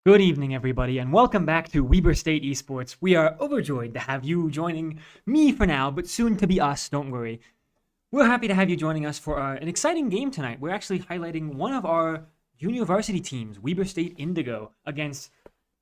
Good evening, everybody, and welcome back to Weber State Esports. We are overjoyed to have you joining me for now, but soon to be us, don't worry. We're happy to have you joining us for an exciting game tonight. We're actually highlighting one of our junior varsity teams, Weber State Indigo, against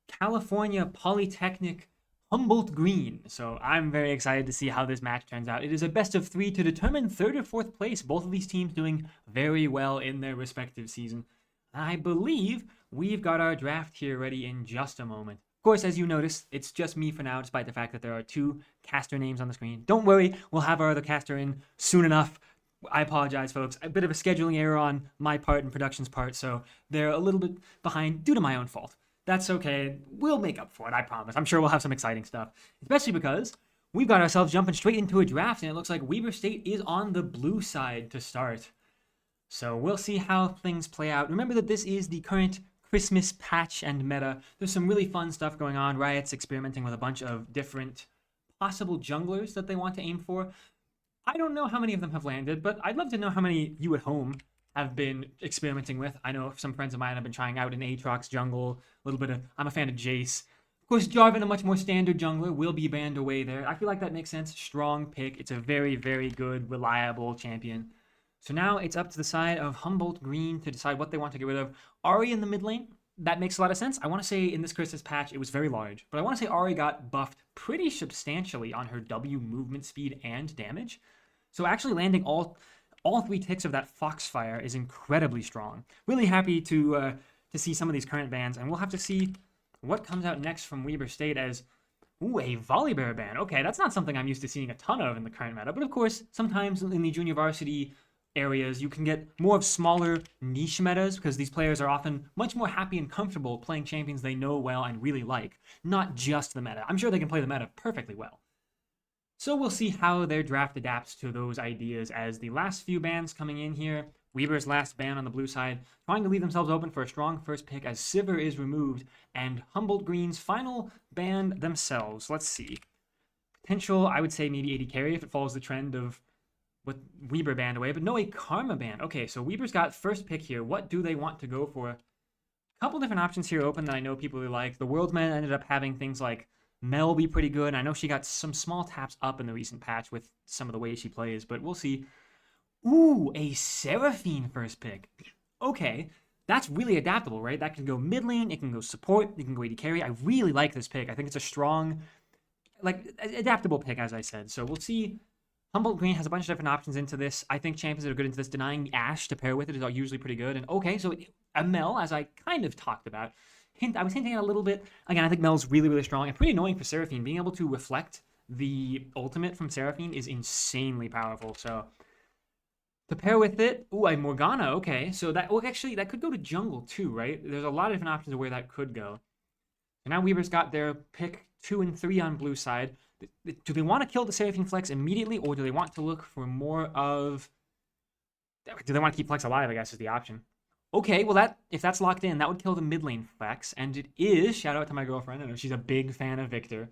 California Polytechnic Humboldt Green. So I'm very excited to see how this match turns out. It is a best of 3 to determine 3rd or 4th place. Both of these teams doing very well in their respective season. I believe we've got our draft here ready in just a moment. Of course, as you notice, it's just me for now, despite the fact that there are 2 caster names on the screen. Don't worry, we'll have our other caster in soon enough. I apologize, folks. A bit of a scheduling error on my part and production's part, so they're a little bit behind due to my own fault. That's okay. We'll make up for it, I promise. I'm sure we'll have some exciting stuff, especially because we've got ourselves jumping straight into a draft, and it looks like Weber State is on the blue side to start. So we'll see how things play out. Remember that this is the current Christmas patch and meta. There's some really fun stuff going on. Riot's experimenting with a bunch of different possible junglers that they want to aim for. I don't know how many of them have landed, but I'd love to know how many you at home have been experimenting with. I know some friends of mine have been trying out an Aatrox jungle, a little bit of, I'm a fan of Jace. Of course, Jarvan, a much more standard jungler, will be banned away there. I feel like that makes sense. Strong pick. It's a very, very good, reliable champion. So now it's up to the side of Humboldt Green to decide what they want to get rid of. Ahri in the mid lane, that makes a lot of sense. I want to say in this Christmas patch, it was very large, but I want to say Ahri got buffed pretty substantially on her W movement speed and damage. So actually landing all 3 ticks of that Foxfire is incredibly strong. Really happy to see some of these current bans, and we'll have to see what comes out next from Weber State as, ooh, a Volibear ban. Okay, that's not something I'm used to seeing a ton of in the current meta, but of course, sometimes in the junior varsity areas, you can get more of smaller niche metas because these players are often much more happy and comfortable playing champions they know well and really like, not just the meta. I'm sure they can play the meta perfectly well. So we'll see how their draft adapts to those ideas as the last few bans coming in here. Weber's last ban on the blue side, trying to leave themselves open for a strong first pick as Sivir is removed, and Humboldt Green's final ban themselves. Let's see. Potential, I would say maybe AD carry if it follows the trend of what Weber banned away, but no, a Karma ban. Okay, so Weber's got first pick here. What do they want to go for? A couple different options here open that I know people really like. The Worldman ended up having things like Mel be pretty good. I know she got some small taps up in the recent patch with some of the ways she plays, but we'll see. Ooh, a Seraphine first pick. Okay, that's really adaptable, right? That can go mid lane, it can go support, it can go AD carry. I really like this pick. I think it's a strong, adaptable pick, as I said. So we'll see. Humboldt Green has a bunch of different options into this. I think champions that are good into this, denying Ashe to pair with it is usually pretty good. And okay, so a Mel, as I kind of talked about, I was hinting at a little bit. Again, I think Mel's really, really strong and pretty annoying for Seraphine. Being able to reflect the ultimate from Seraphine is insanely powerful. So to pair with it, ooh, a Morgana, okay. So that, well, actually, that could go to jungle too, right? There's a lot of different options of where that could go. So now Weber's got their pick 2 and 3 on blue side. Do they want to kill the Seraphine Flex immediately, or do they want to look for more of... Do they want to keep Flex alive, I guess, is the option. Okay, well, if that's locked in, that would kill the mid lane Flex, and it is. Shout out to my girlfriend. I know she's a big fan of Victor.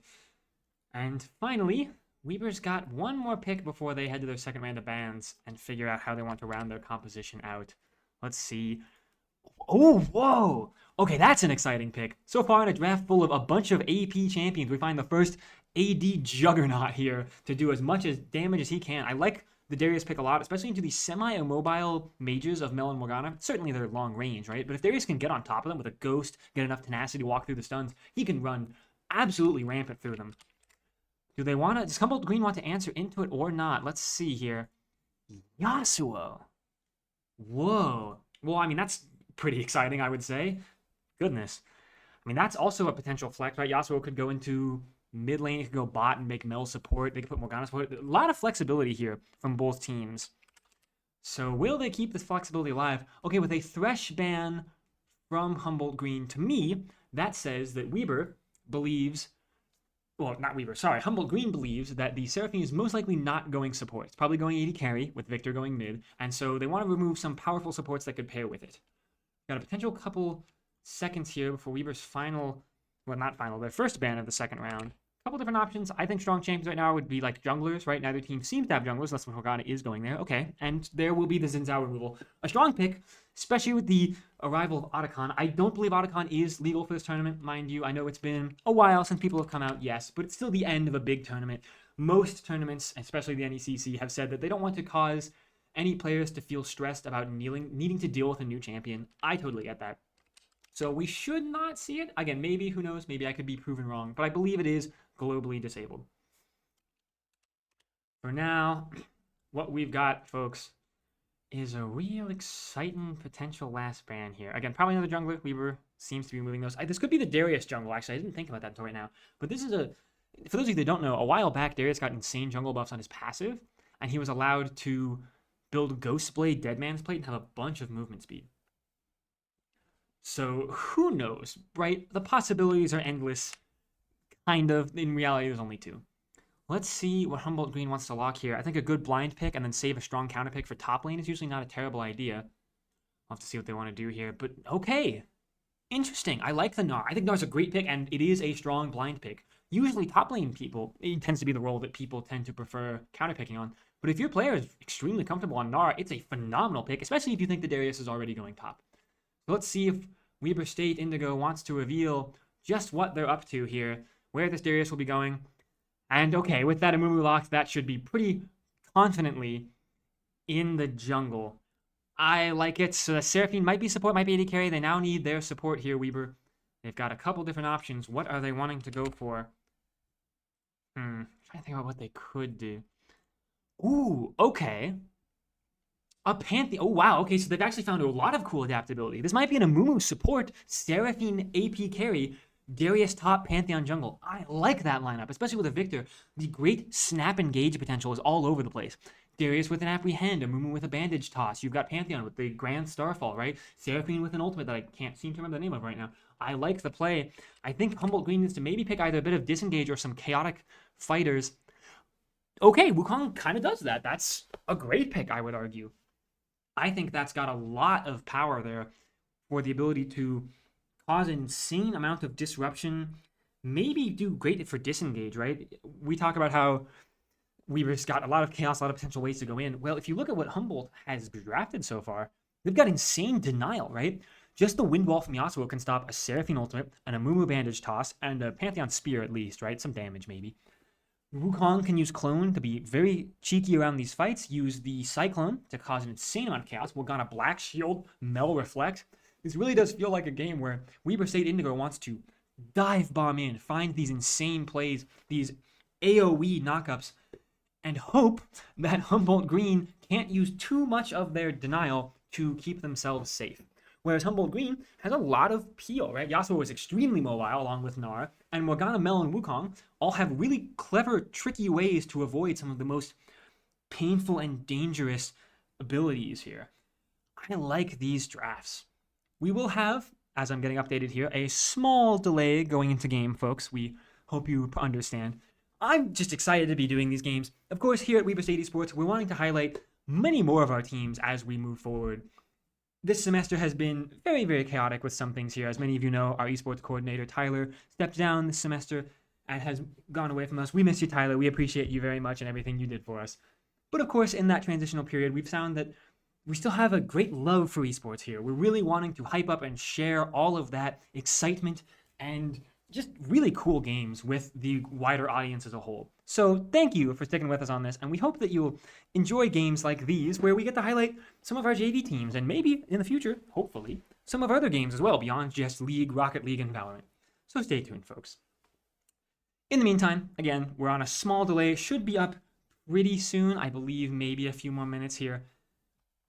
And finally, Weber's got one more pick before they head to their second round of bans and figure out how they want to round their composition out. Let's see. Oh, whoa! Okay, that's an exciting pick. So far in a draft full of a bunch of AP champions, we find the first AD juggernaut here to do as much as damage as he can. I like the Darius pick a lot, especially into these semi-immobile mages of Mel and Morgana. Certainly they're long range, right? But if Darius can get on top of them with a ghost, get enough tenacity to walk through the stuns, he can run absolutely rampant through them. Does Humboldt Green want to answer into it or not? Let's see here. Yasuo. Whoa. Well, I mean, that's pretty exciting, I would say. Goodness. I mean, that's also a potential flex, right? Yasuo could go into mid lane, it could go bot and make Mel support. They could put Morgana support. A lot of flexibility here from both teams. So will they keep this flexibility alive? Okay, with a Thresh ban from Humboldt Green, to me, that says that Weber believes... Well, not Weber, sorry. Humboldt Green believes that the Seraphine is most likely not going support. It's probably going AD carry, with Victor going mid, and so they want to remove some powerful supports that could pair with it. Got a potential couple seconds here before Weber's final... Well, not final, their first ban of the second round. couple different options. I think strong champions right now would be like junglers, right? Neither team seems to have junglers, unless Morgana is going there. Okay, and there will be the Xin Zhao removal. A strong pick, especially with the arrival of Otacon. I don't believe Otacon is legal for this tournament, mind you. I know it's been a while since people have come out, yes, but it's still the end of a big tournament. Most tournaments, especially the NECC, have said that they don't want to cause any players to feel stressed about needing to deal with a new champion. I totally get that. So we should not see it. Again, maybe, who knows, maybe I could be proven wrong, but I believe it is globally disabled. For now, what we've got, folks, is a real exciting potential last ban here. Again, probably another jungler. Weaver seems to be moving those. This could be the Darius jungle, actually. I didn't think about that until right now. But this is for those of you that don't know, a while back, Darius got insane jungle buffs on his passive, and he was allowed to build Ghost Blade, Deadman's Plate, and have a bunch of movement speed. So who knows, right? The possibilities are endless. Kind of. In reality, there's only two. Let's see what Humboldt Green wants to lock here. I think a good blind pick and then save a strong counter pick for top lane is usually not a terrible idea. I'll have to see what they want to do here. But okay. Interesting. I like the Gnar. I think Gnar's a great pick, and it is a strong blind pick. Usually top lane people, it tends to be the role that people tend to prefer counter picking on. But if your player is extremely comfortable on Gnar, it's a phenomenal pick, especially if you think the Darius is already going top. So let's see if Weber State Indigo wants to reveal just what they're up to here, where this Darius will be going. And okay, with that Amumu locked, that should be pretty confidently in the jungle. I like it. So the Seraphine might be support, might be AD carry. They now need their support here, Weber. They've got a couple different options. What are they wanting to go for? Trying to think about what they could do. Ooh, okay. A Pantheon. Oh, wow. Okay, so they've actually found a lot of cool adaptability. This might be an Amumu support, Seraphine AP carry, Darius top, Pantheon jungle. I like that lineup, especially with a Victor. The great snap engage potential is all over the place. Darius with an Apprehend, Amumu with a Bandage Toss. You've got Pantheon with the Grand Starfall, right? Seraphine with an ultimate that I can't seem to remember the name of right now. I like the play. I think Humboldt Green needs to maybe pick either a bit of Disengage or some chaotic fighters. Okay, Wukong kind of does that. That's a great pick, I would argue. I think that's got a lot of power there for the ability to cause an insane amount of disruption, maybe do great for Disengage, right? We talk about how we've just got a lot of chaos, a lot of potential ways to go in. Well, if you look at what Humboldt has drafted so far, they've got insane denial, right? Just the Wind Wall from Yasuo can stop a Seraphine ultimate, an Amumu Bandage Toss, and a Pantheon Spear at least, right? Some damage maybe. Wukong can use Clone to be very cheeky around these fights, use the Cyclone to cause an insane amount of chaos. Morgana Black Shield, Mel Reflect. This really does feel like a game where Weber State Indigo wants to dive bomb in, find these insane plays, these AoE knockups, and hope that Humboldt Green can't use too much of their denial to keep themselves safe. Whereas Humboldt Green has a lot of peel, right? Yasuo is extremely mobile along with Gnar, and Morgana, Mel, and Wukong all have really clever, tricky ways to avoid some of the most painful and dangerous abilities here. I like these drafts. We will have, as I'm getting updated here, a small delay going into game, folks. We hope you understand. I'm just excited to be doing these games. Of course, here at Weber State Esports, we're wanting to highlight many more of our teams as we move forward. This semester has been very, very chaotic with some things here. As many of you know, our esports coordinator, Tyler, stepped down this semester and has gone away from us. We miss you, Tyler. We appreciate you very much and everything you did for us. But of course, in that transitional period, we've found that we still have a great love for esports here. We're really wanting to hype up and share all of that excitement and just really cool games with the wider audience as a whole. So thank you for sticking with us on this, and we hope that you'll enjoy games like these where we get to highlight some of our JV teams and maybe in the future, hopefully, some of our other games as well beyond just League, Rocket League, and Valorant. So stay tuned, folks. In the meantime, again, we're on a small delay. Should be up pretty soon. I believe maybe a few more minutes here.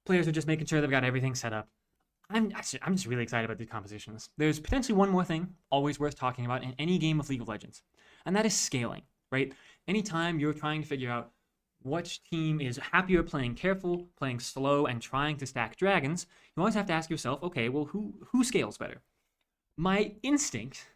Players are just making sure they've got everything set up. I'm just really excited about these compositions. There's potentially one more thing always worth talking about in any game of League of Legends, and that is scaling, right? Anytime you're trying to figure out which team is happier playing careful, playing slow, and trying to stack dragons, you always have to ask yourself, okay, well, who scales better? My instinct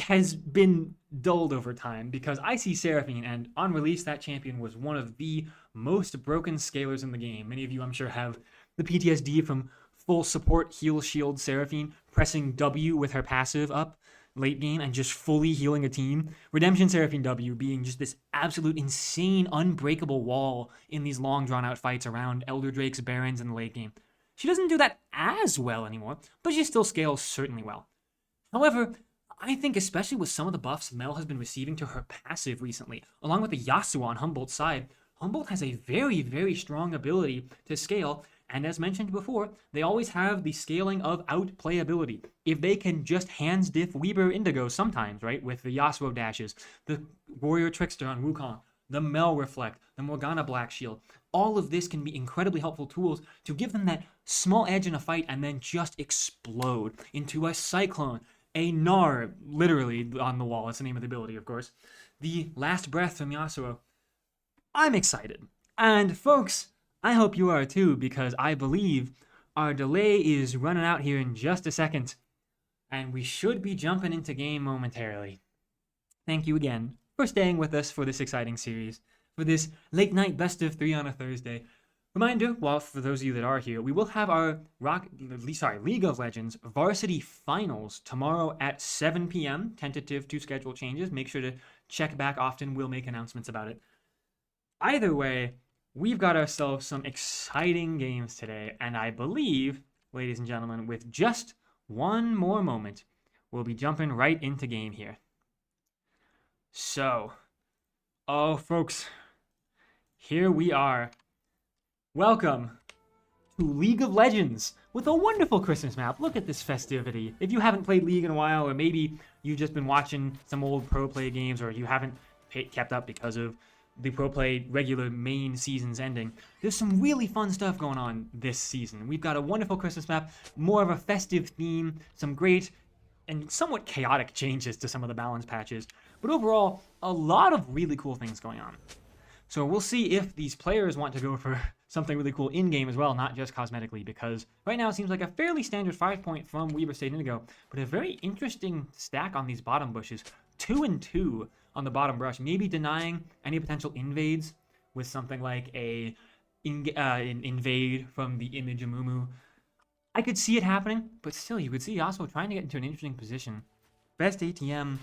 has been dulled over time because I see Seraphine, and on release, that champion was one of the most broken scalers in the game. Many of you, I'm sure, have the PTSD from full support heal shield Seraphine pressing W with her passive up late game and just fully healing a team. Redemption Seraphine W being just this absolute insane, unbreakable wall in these long drawn-out fights around Elder Drakes, Barons in the late game. She doesn't do that as well anymore, but she still scales certainly well. However, I think especially with some of the buffs Mel has been receiving to her passive recently, along with the Yasuo on Humboldt's side, Humboldt has a very, very strong ability to scale, and as mentioned before, they always have the scaling of outplayability. If they can just hands diff Weaver Indigo sometimes, right, with the Yasuo dashes, the Warrior Trickster on Wukong, the Mel Reflect, the Morgana Black Shield, all of this can be incredibly helpful tools to give them that small edge in a fight and then just explode into a Cyclone, a Gnar, literally on the wall. That's the name of the ability, of course. The Last Breath from Yasuo. I'm excited. And folks, I hope you are too, because I believe our delay is running out here in just a second, and we should be jumping into game momentarily. Thank you again for staying with us for this exciting series, for this late night best of 3 on a Thursday. Reminder, well, for those of you that are here, we will have our League of Legends Varsity Finals tomorrow at 7 p.m. Tentative to schedule changes. Make sure to check back often. We'll make announcements about it. Either way, we've got ourselves some exciting games today, and I believe, ladies and gentlemen, with just one more moment, we'll be jumping right into game here. So, oh, folks, here we are. Welcome to League of Legends with a wonderful Christmas map. Look at this festivity. If you haven't played League in a while, or maybe you've just been watching some old pro play games, or you haven't kept up because of the pro play regular main season's ending, there's some really fun stuff going on this season. We've got a wonderful Christmas map, more of a festive theme, some great and somewhat chaotic changes to some of the balance patches, but overall, a lot of really cool things going on. So we'll see if these players want to go for something really cool in-game as well, not just cosmetically, because right now it seems like a fairly standard 5-point from Weaver State Indigo, but a very interesting stack on these bottom bushes. 2 and 2 on the bottom brush, maybe denying any potential invades with something like an invade from the image of Mumu. I could see it happening, but still, you could see Yasuo trying to get into an interesting position. Best ATM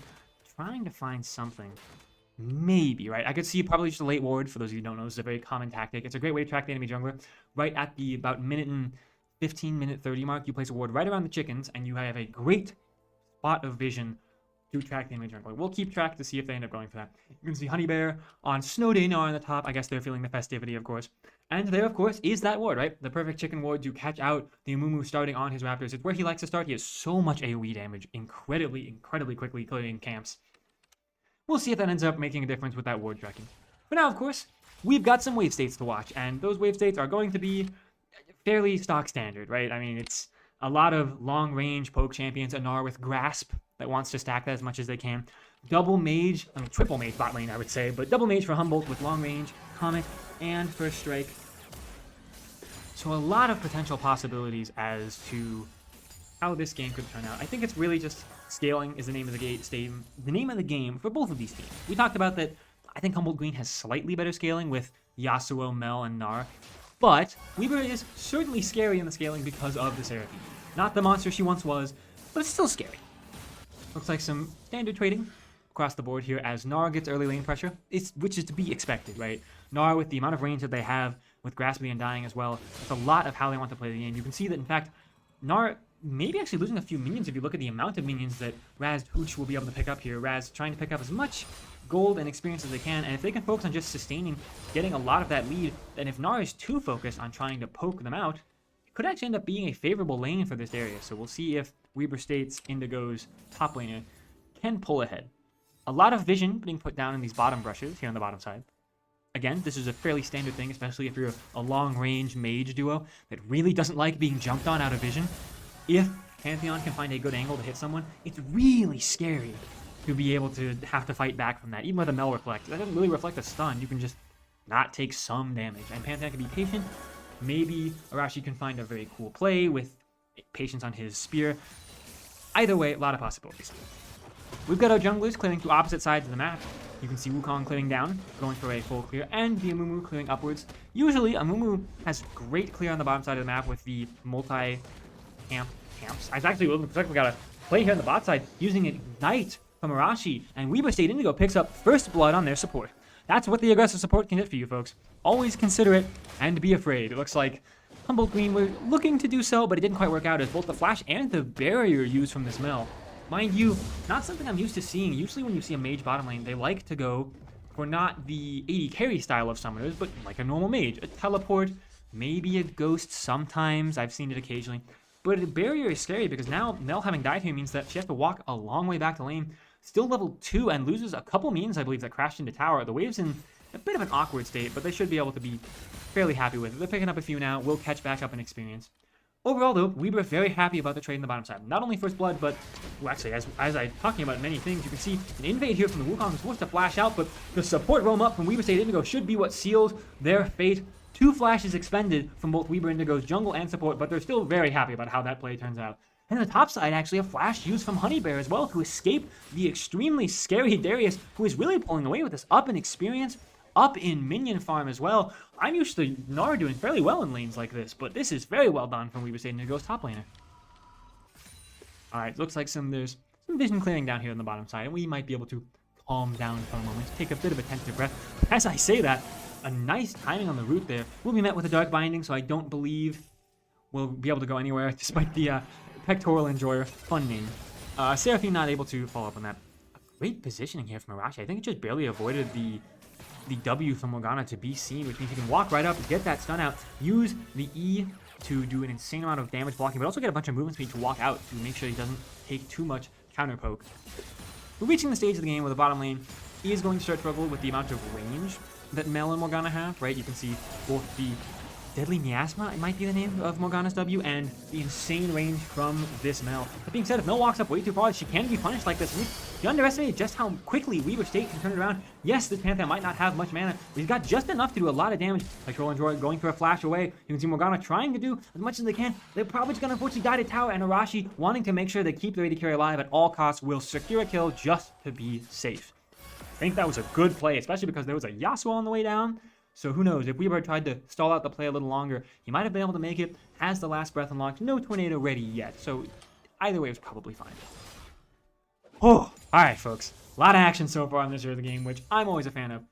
trying to find something. Maybe, right? I could see probably just a late ward. For those of you who don't know, this is a very common tactic. It's a great way to track the enemy jungler. Right at the about minute and 15, minute 30 mark, you place a ward right around the chickens, and you have a great spot of vision to track the enemy jungler. We'll keep track to see if they end up going for that. You can see Honey Bear on Snowdin on the top. I guess they're feeling the festivity, of course. And there, of course, is that ward, right? The perfect chicken ward to catch out the Amumu starting on his Raptors. It's where he likes to start. He has so much AoE damage, incredibly quickly clearing camps. We'll see if that ends up making a difference with that ward tracking. But now, of course, we've got some wave states to watch, and those wave states are going to be fairly stock standard, right? I mean, it's a lot of long-range poke champions, a Gnar with Grasp that wants to stack that as much as they can. Triple mage bot lane, I would say, but double mage for Humboldt with long range, Comet, and First Strike. So a lot of potential possibilities as to how this game could turn out. I think it's really just scaling is the name of the game for both of these teams. We talked about that. I think Humboldt Green has slightly better scaling with Yasuo, Mel, and Gnar, but Weaver is certainly scary in the scaling because of the Seraphine. Not the monster she once was, but it's still scary. Looks like some standard trading across the board here as Gnar gets early lane pressure, which is to be expected, right? Gnar, with the amount of range that they have with grasping and dying as well, it's a lot of how they want to play the game. You can see that, in fact, Gnar maybe actually losing a few minions if you look at the amount of minions that Raz Hooch will be able to pick up here. Raz trying to pick up as much gold and experience as they can, and if they can focus on just sustaining, getting a lot of that lead, then if Gnar is too focused on trying to poke them out, it could actually end up being a favorable lane for this area. So we'll see if Weaver State's Indigo's top laner can pull ahead. A lot of vision being put down in these bottom brushes here on the bottom side. Again, this is a fairly standard thing, especially if you're a long-range mage duo that really doesn't like being jumped on out of vision. If Pantheon can find a good angle to hit someone, it's really scary to be able to have to fight back from that. Even with a Mel Reflect, that doesn't really reflect a stun. You can just not take some damage. And Pantheon can be patient. Maybe Arashi can find a very cool play with patience on his spear. Either way, a lot of possibilities. We've got our junglers clearing to opposite sides of the map. You can see Wukong clearing down, going for a full clear, and the Amumu clearing upwards. Usually, Amumu has great clear on the bottom side of the map with the multi-camps. It actually looks like we got a play here on the bot side using Ignite from Arashi, and Weber State Indigo picks up first blood on their support. That's what the aggressive support can hit for you, folks. Always consider it and be afraid. It looks like Humboldt Green were looking to do so, but it didn't quite work out as both the flash and the barrier used from this Mel. Mind you, not something I'm used to seeing. Usually when you see a mage bottom lane, they like to go for not the AD carry style of summoners, but like a normal mage. A teleport, maybe a ghost sometimes. I've seen it occasionally. But a barrier is scary because now Mel having died here means that she has to walk a long way back to lane. Still level 2 and loses a couple minions, I believe, that crashed into tower. The wave's in a bit of an awkward state, but they should be able to be fairly happy with it. They're picking up a few now. We'll catch back up in experience. Overall, though, we were very happy about the trade in the bottom side. Not only first blood, but, well, actually, as I'm talking about many things, you can see an invade here from the Wukong is forced to flash out, but the support roam up from Weber State Indigo should be what seals their fate. 2 flashes expended from both Weber Indigo's jungle and support, but they're still very happy about how that play turns out. And on the top side, actually, a flash used from Honeybear as well to escape the extremely scary Darius, who is really pulling away with this up in experience, up in minion farm as well. I'm used to Gnar doing fairly well in lanes like this, but this is very well done from Weber State Indigo's top laner. Alright, looks like there's some vision clearing down here on the bottom side, and we might be able to calm down for a moment, take a bit of a tentative breath. As I say that, a nice timing on the route there. We'll be met with a dark binding, so I don't believe we'll be able to go anywhere, despite the pectoral enjoyer. Fun name. Seraphine not able to follow up on that. A great positioning here from Arashi. I think it just barely avoided the W from Morgana to be seen, which means you can walk right up, get that stun out, use the E to do an insane amount of damage blocking, but also get a bunch of movement speed to walk out to make sure he doesn't take too much counter poke. We're reaching the stage of the game where the bottom lane is going to start to struggle with the amount of range that Mel and Morgana have, right? You can see both the Deadly Miasma, it might be the name of Morgana's W, and the insane range from this Mel. That being said, if Mel walks up way too far, she can be punished like this. You underestimate just how quickly Weber State can turn it around. Yes, this Pantheon might not have much mana, but he's got just enough to do a lot of damage. Like Troll and Joy going for a flash away. You can see Morgana trying to do as much as they can. They're probably just going to unfortunately die to tower, and Arashi wanting to make sure they keep their AD carry alive at all costs will secure a kill just to be safe. I think that was a good play, especially because there was a Yasuo on the way down. So who knows, if Weber tried to stall out the play a little longer, he might have been able to make it. Has the last breath unlocked. No tornado ready yet, so either way it was probably fine. Oh, alright folks. A lot of action so far in this early game, which I'm always a fan of.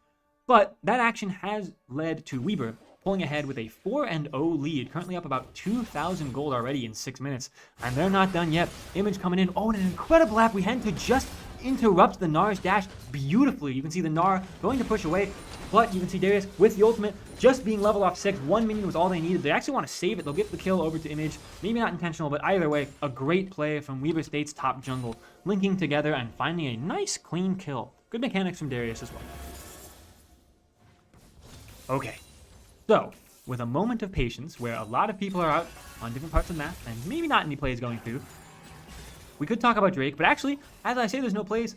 But that action has led to Weber pulling ahead with a 4-0 lead, currently up about 2,000 gold already in 6 minutes. And they're not done yet. Image coming in. Oh, and an incredible apprehend to just interrupt the Gnar's dash beautifully. You can see the Gnar going to push away, but you can see Darius with the ultimate just being level off 6. 1 minion was all they needed. They actually want to save it. They'll get the kill over to Image. Maybe not intentional, but either way, a great play from Weber State's top jungle, linking together and finding a nice clean kill. Good mechanics from Darius as well. Okay, so with a moment of patience where a lot of people are out on different parts of the map and maybe not any plays going through, we could talk about Drake, but actually, as I say, there's no plays.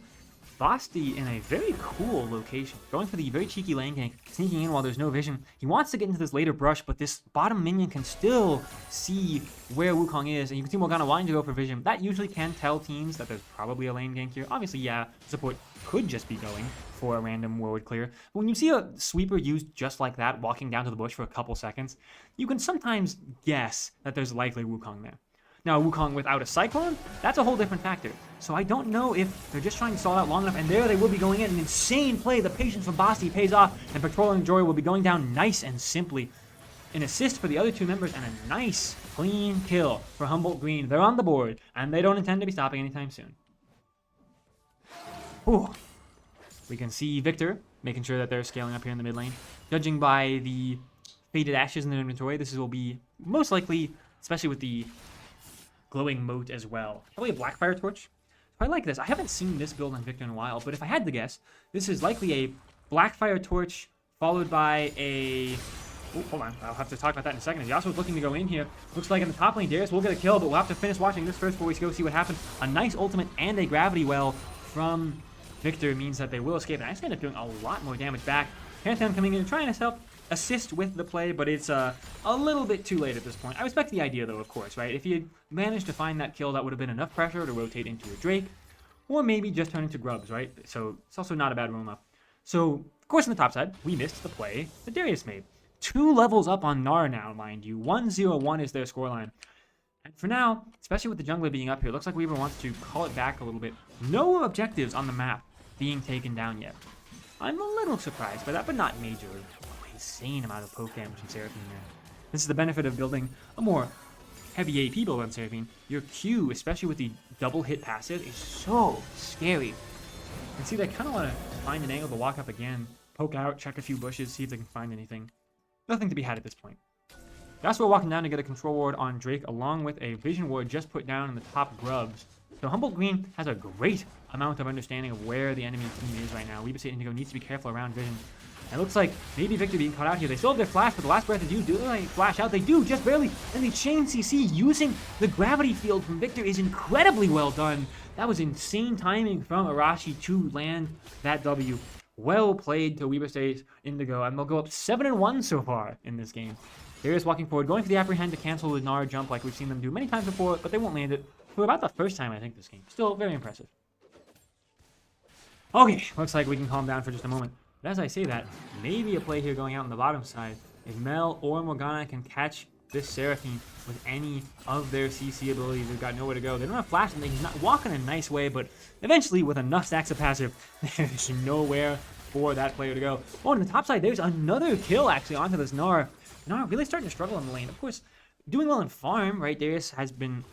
Basti in a very cool location, going for the very cheeky lane gank, sneaking in while there's no vision. He wants to get into this later brush, but this bottom minion can still see where Wukong is, and you can see Morgana wanting to go for vision. That usually can tell teams that there's probably a lane gank here. Obviously, yeah, support could just be going for a random ward clear. But when you see a sweeper used just like that, walking down to the bush for a couple seconds, you can sometimes guess that there's likely Wukong there. Now, Wukong without a Cyclone, that's a whole different factor. So I don't know if they're just trying to stall out long enough, and there they will be going in. An insane play. The patience from Basti pays off, and Patrol and Joy will be going down nice and simply. An assist for the other two members, and a nice, clean kill for Humboldt Green. They're on the board, and they don't intend to be stopping anytime soon. Ooh. We can see Victor making sure that they're scaling up here in the mid lane. Judging by the faded ashes in their inventory, this will be most likely, especially with the glowing moat as well, probably a Blackfire Torch. I like this. I haven't seen this build on Victor in a while, but if I had to guess, this is likely a Blackfire Torch followed by a... Oh, hold on. I'll have to talk about that in a second. Yasuo's looking to go in here. Looks like in the top lane, Darius will get a kill, but we'll have to finish watching this first before we go see what happens. A nice ultimate and a gravity well from Victor means that they will escape, and I actually end up doing a lot more damage back. Pantheon coming in and trying to help assist with the play, but it's a little bit too late at this point. I respect the idea, though, of course, right? If you managed to find that kill, that would have been enough pressure to rotate into a Drake, or maybe just turn into Grubs, right? So it's also not a bad roam up. So, of course, on the top side, we missed the play that Darius made. 2 levels up on Gnar now, mind you. 1-0-1 is their scoreline. And for now, especially with the jungler being up here, looks like Weaver wants to call it back a little bit. No objectives on the map being taken down yet. I'm a little surprised by that, but not majorly. Insane amount of poke damage from Seraphine there. This is the benefit of building a more heavy AP build on Seraphine. Your Q, especially with the double hit passive, is so scary. And see, they kind of want to find an angle to walk up again, poke out, check a few bushes, see if they can find anything. Nothing to be had at this point. Yasuo walking down to get a control ward on Drake, along with a vision ward just put down in the top grubs. So Humboldt Green has a great amount of understanding of where the enemy team is right now. WSU Indigo needs to be careful around vision. And it looks like maybe Victor being caught out here. They still have their flash, but the last breath they do they flash out? They do, just barely. And the chain CC using the gravity field from Victor is incredibly well done. That was insane timing from Arashi to land that W. Well played to Weber State Indigo, and they'll go up 7-1 so far in this game. Darius walking forward, going for the apprehend to cancel the Nara jump like we've seen them do many times before, but they won't land it for about the first time, I think, this game. Still very impressive. Okay, looks like we can calm down for just a moment. But as I say that, maybe a play here going out on the bottom side. If Mel or Morgana can catch this Seraphine with any of their CC abilities, they've got nowhere to go. They don't have flash, and they can walk in a nice way, but eventually, with enough stacks of passive, there's nowhere for that player to go. Oh, on the top side, there's another kill, actually, onto this Nara. Nara really starting to struggle in the lane. Of course, doing well in farm, right? Darius has been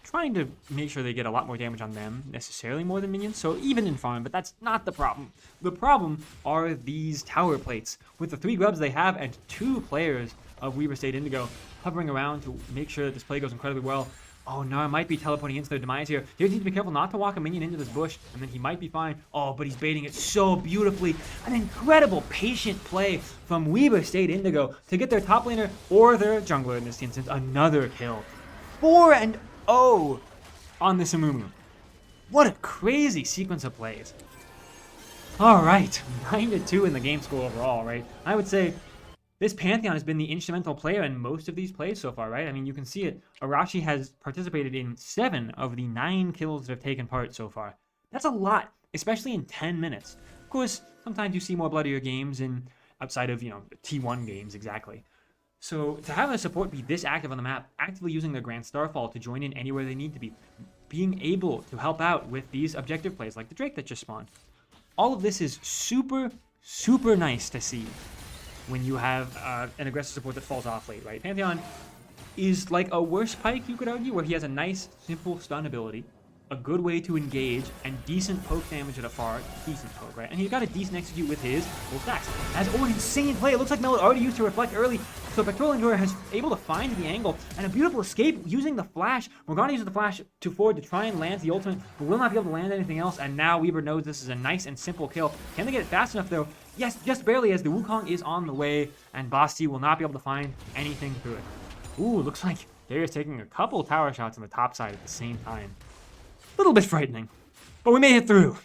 trying to make sure they get a lot more damage on them, necessarily more than minions, so even in farm, but that's not the problem. The problem are these tower plates. With the 3 grubs they have and 2 players of Weber State Indigo hovering around to make sure that this play goes incredibly well. Oh, Nara might be teleporting into their demise here. Darius needs to be careful not to walk a minion into this bush, and then he might be fine. Oh, but he's baiting it so beautifully. An incredible patient play from Weber State Indigo to get their top laner or their jungler in this instance another kill. 4-0 on this Amumu. What a crazy sequence of plays. All right, 9-2 in the game score overall, right? I would say this Pantheon has been the instrumental player in most of these plays so far, right? I mean, you can see it. Arashi has participated in 7 of the 9 kills that have taken part so far. That's a lot, especially in 10 minutes. Of course, sometimes you see more bloodier games outside of, T1 games, exactly. So to have a support be this active on the map, actively using their Grand Starfall to join in anywhere they need to be, being able to help out with these objective plays like the Drake that just spawned. All of this is super, super nice to see when you have an aggressive support that falls off late, right? Pantheon is like a worse Pike, you could argue, where he has a nice, simple stun ability, a good way to engage, and decent poke damage at afar. Decent poke, right? And he's got a decent execute with his full stacks. As an insane play. It looks like Mel already used to reflect early, so Pectoral Endurer has able to find the angle, and a beautiful escape using the flash. Morgana uses the flash to forward to try and land the ultimate, but will not be able to land anything else, and now Weaver knows this is a nice and simple kill. Can they get it fast enough, though? Yes, just barely, as the Wukong is on the way, and Bo3 will not be able to find anything through it. Ooh, looks like Darius taking a couple tower shots on the top side at the same time. A little bit frightening, but we made it through.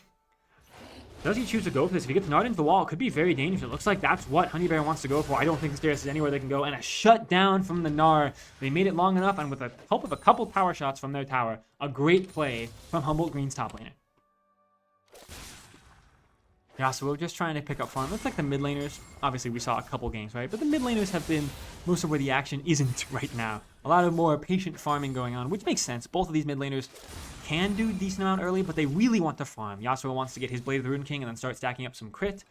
Does he choose to go for this? If he gets Nard into the wall, it could be very dangerous. It looks like that's what Honey Bear wants to go for. I don't think this Darius is anywhere they can go, and a shutdown from the Gnar. They made it long enough, and with the help of a couple tower shots from their tower, a great play from Humboldt Green's top laner. Yeah, so we're just trying to pick up farm. Looks like the mid laners, obviously we saw a couple games, right? But the mid laners have been most of where the action isn't right now. A lot of more patient farming going on, which makes sense. Both of these mid laners can do a decent amount early, but they really want to farm. Yasuo wants to get his Blade of the Rune King and then start stacking up some crit.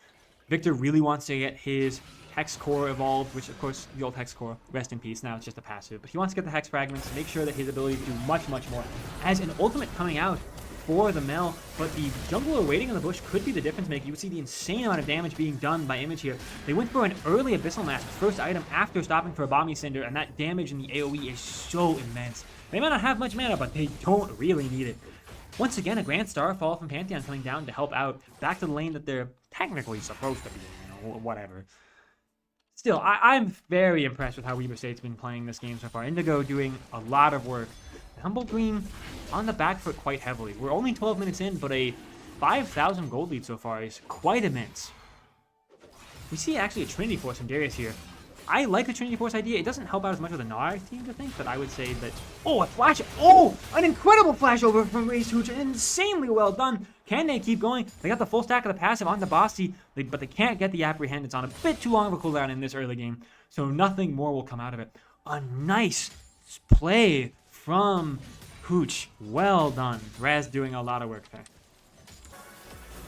Victor really wants to get his Hex Core evolved, which of course, the old Hex Core, rest in peace, now it's just a passive. But he wants to get the Hex Fragments to make sure that his ability to do much, much more. As an ultimate coming out for the Mel, but the jungler waiting in the bush could be the difference maker. You would see the insane amount of damage being done by Image here. They went for an early Abyssal Mask, first item after stopping for a Bomby Cinder, and that damage in the AoE is so immense. They might not have much mana, but they don't really need it. Once again, a Grand Starfall from Pantheon coming down to help out, back to the lane that they're technically supposed to be in, whatever. Still, I'm very impressed with how Weber State's been playing this game so far. Indigo doing a lot of work. Humboldt Green on the back foot quite heavily. We're only 12 minutes in, but a 5,000 gold lead so far is quite immense. We see actually a Trinity Force from Darius here. I like the Trinity Force idea. It doesn't help out as much with the Gnar team, I think, but I would say that... Oh, a flash! Oh, an incredible flash over from Raze Hooch. Insanely well done. Can they keep going? They got the full stack of the passive on the Bo3, but they can't get the Apprehend. It's on a bit too long of a cooldown in this early game, so nothing more will come out of it. A nice play from Hooch. Well done. Raz doing a lot of work there.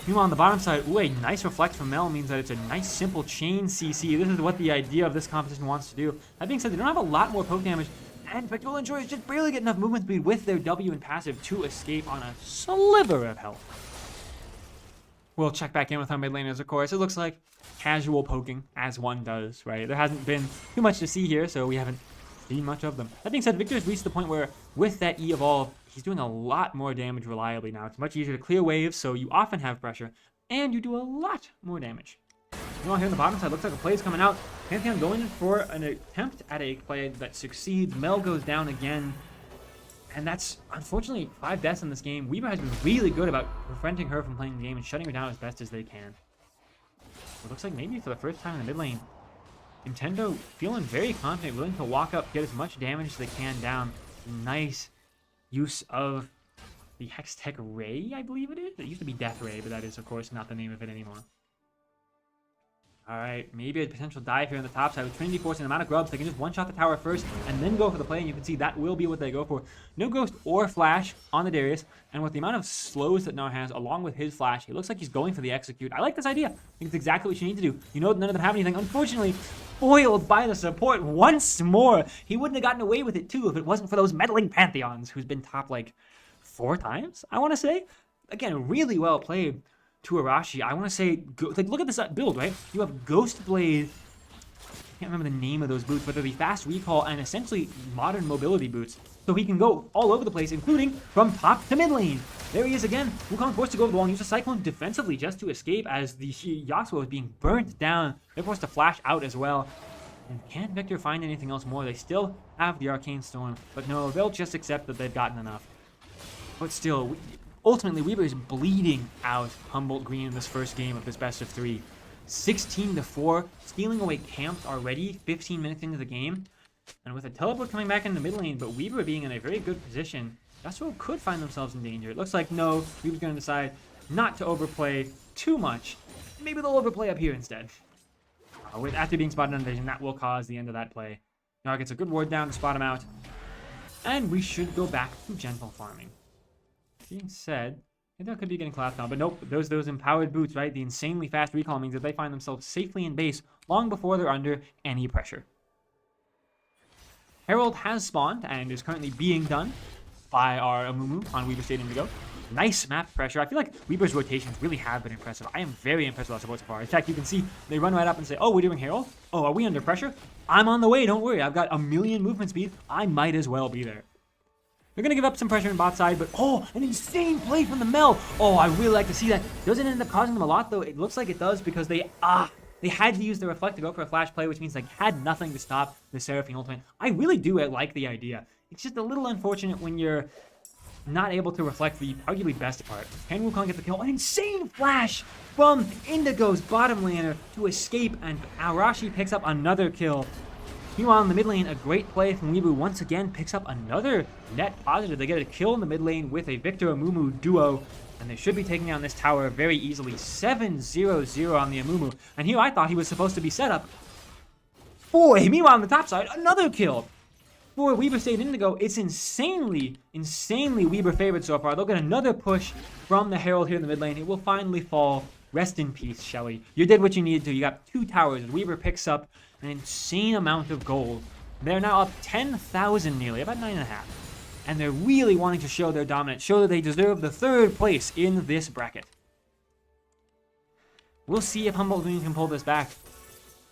Meanwhile, on the bottom side, ooh, a nice reflect from Mel means that it's a nice, simple chain CC. This is what the idea of this competition wants to do. That being said, they don't have a lot more poke damage, and Victor will enjoy just barely get enough movement speed with their W and passive to escape on a sliver of health. We'll check back in with our mid laners, of course. It looks like casual poking, as one does, right? There hasn't been too much to see here, so we haven't seen much of them. That being said, Victor's reached the point where, with that E evolve, he's doing a lot more damage reliably now. It's much easier to clear waves, so you often have pressure, and you do a lot more damage. Meanwhile, here on the bottom side, looks like a play is coming out. Pantheon going in for an attempt at a play that succeeds. Mel goes down again. And that's, unfortunately, 5 deaths in this game. Weaver has been really good about preventing her from playing the game and shutting her down as best as they can. It looks like maybe for the first time in the mid lane, Nintendo feeling very confident, willing to walk up, get as much damage as they can down. Nice use of the Hextech Ray, I believe it is. It used to be Death Ray, but that is, of course, not the name of it anymore. Alright, maybe a potential dive here on the top side with Trinity forcing the amount of grubs. They can just one-shot the tower first and then go for the play, and you can see that will be what they go for. No Ghost or Flash on the Darius, and with the amount of slows that Gnar has, along with his Flash, it looks like he's going for the execute. I like this idea. I think it's exactly what you need to do. You know none of them have anything. Unfortunately, foiled by the support once more. He wouldn't have gotten away with it, too, if it wasn't for those meddling Pantheons, who's been top, like, 4 times, I want to say. Again, really well played to Arashi. I want to say, like, look at this build, right? You have Ghost Blade. I can't remember the name of those boots, but they're the fast recall and essentially modern mobility boots. So he can go all over the place, including from top to mid lane. There he is again. Wukong forced to go over the wall and use a Cyclone defensively just to escape as the Yasuo is being burnt down. They're forced to flash out as well. And can't Victor find anything else more? They still have the Arcane Storm, but no, they'll just accept that they've gotten enough. But still, ultimately, Weaver is bleeding out Humboldt Green in this first game of this best of 3. 16-4, stealing away camps already, 15 minutes into the game. And with a teleport coming back in the mid lane, but Weaver being in a very good position, Yasuo could find themselves in danger. It looks like no, Weaver's going to decide not to overplay too much. Maybe they'll overplay up here instead. After being spotted on vision, that will cause the end of that play. Gnar gets a good ward down to spot him out. And we should go back to gentle farming. Being said, that could be getting clapped on, but nope, those empowered boots, right? The insanely fast recall means that they find themselves safely in base long before they're under any pressure. Herald has spawned and is currently being done by our Amumu on Weaver State Indigo. Nice map pressure. I feel like Weaver's rotations really have been impressive. I am very impressed with our support so far. In fact, you can see they run right up and say, oh, we're doing Herald? Oh, are we under pressure? I'm on the way, don't worry. I've got 1,000,000 movement speed. I might as well be there. They're going to give up some pressure on bot side, but oh, an insane play from the Mel. Oh, I really like to see that. Doesn't end up causing them a lot, though. It looks like it does because they had to use the Reflect to go for a flash play, which means they had nothing to stop the Seraphine ultimate. I really do like the idea. It's just a little unfortunate when you're not able to reflect the arguably best part. Can Wukong get the kill? An insane flash from Indigo's bottom laner to escape, and Arashi picks up another kill. Meanwhile, in the mid lane, a great play from Weebu once again picks up another net positive. They get a kill in the mid lane with a Victor Amumu duo, and they should be taking down this tower very easily. 7-0-0 on the Amumu. And here I thought he was supposed to be set up for a. Meanwhile, on the top side, another kill for Weaver State Indigo. It's insanely Weaver favored so far. They'll get another push from the Herald here in the mid lane. It will finally fall. Rest in peace, Shelly. You did what you needed to. You got 2 towers. Weaver picks up an insane amount of gold. They're now up 10,000 nearly, about 9.5. And they're really wanting to show their dominance, show that they deserve the 3rd place in this bracket. We'll see if Humboldt Green can pull this back.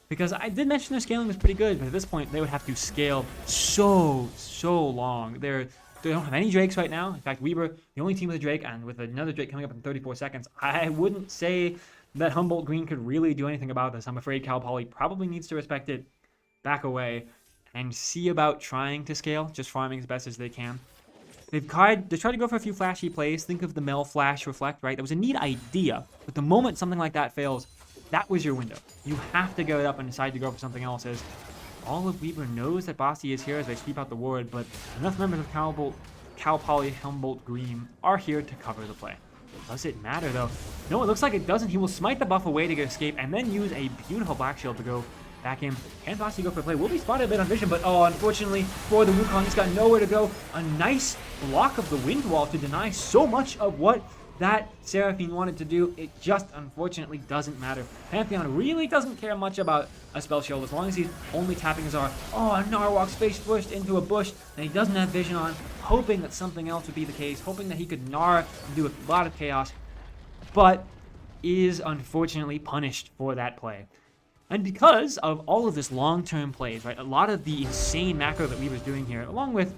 Because I did mention their scaling was pretty good, but at this point they would have to scale so long. They don't have any Drakes right now. In fact, Weaver, the only team with a Drake, and with another Drake coming up in 34 seconds, I wouldn't say that Humboldt Green could really do anything about this. I'm afraid Cal Poly probably needs to respect it, back away, and see about trying to scale, just farming as best as they can. They tried to go for a few flashy plays. Think of the Mel Flash Reflect, right? That was a neat idea, but the moment something like that fails, that was your window. You have to give it up and decide to go for something else. As all of Weaver knows that Bossy is here as they sweep out the ward, but enough members of Cal Poly Humboldt Green are here to cover the play. Does it matter, though? No, it looks like it doesn't. He will smite the buff away to get escape and then use a beautiful Black Shield to go Back in. Can Bossy go for a play? Will be spotted a bit on vision, but oh, unfortunately for the Wukong, he's got nowhere to go. A nice block of the wind wall to deny so much of what that Seraphine wanted to do. It just unfortunately doesn't matter. Pantheon really doesn't care much about a spell shield as long as he's only tapping his R. Oh, Narwhal's face first into a bush that he doesn't have vision on, hoping that something else would be the case, hoping that he could Gnar and do a lot of chaos, but is unfortunately punished for that play. And because of all of this long-term plays, right, a lot of the insane macro that we was doing here, along with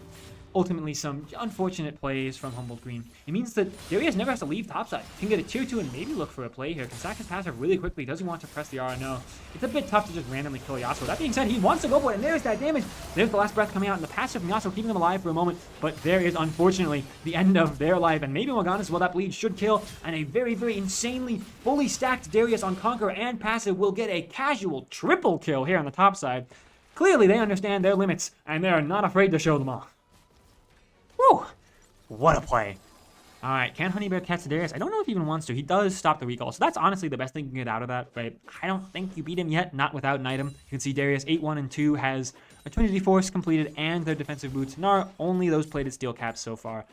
ultimately some unfortunate plays from Humboldt Green, it means that Darius never has to leave topside. He can get a tier 2 and maybe look for a play here. Can sack his passive really quickly. Does he want to press the R? No. It's a bit tough to just randomly kill Yasuo. That being said, he wants to go for it, and there's that damage. There's the last breath coming out, and the passive from Yasuo keeping him alive for a moment, but there is unfortunately the end of their life, and maybe Morgana's, well, that bleed should kill, and a very, very insanely fully stacked Darius on Conqueror and passive will get a casual triple kill here on the top side. Clearly, they understand their limits, and they are not afraid to show them off. Whew! What a play. Alright, can Honeybear catch Darius? I don't know if he even wants to. He does stop the recall, so that's honestly the best thing you can get out of that, right? I don't think you beat him yet, not without an item. You can see Darius 8-1 and 2 has a Trinity Force completed and their defensive boots. Gnar, only those plated steel caps so far.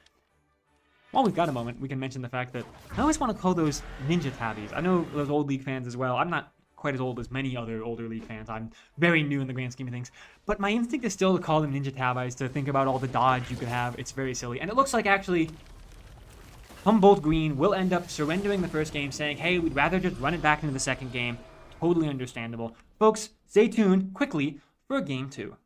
While we've got a moment, we can mention the fact that I always want to call those Ninja Tabbies. I know those old League fans as well. I'm not quite as old as many other older League fans. I'm very new in the grand scheme of things. But my instinct is still to call them Ninja Tabbies, to think about all the dodge you could have. It's very silly. And it looks like actually Humboldt Green will end up surrendering the first game, saying, hey, we'd rather just run it back into the second game. Totally understandable. Folks, stay tuned quickly for game 2.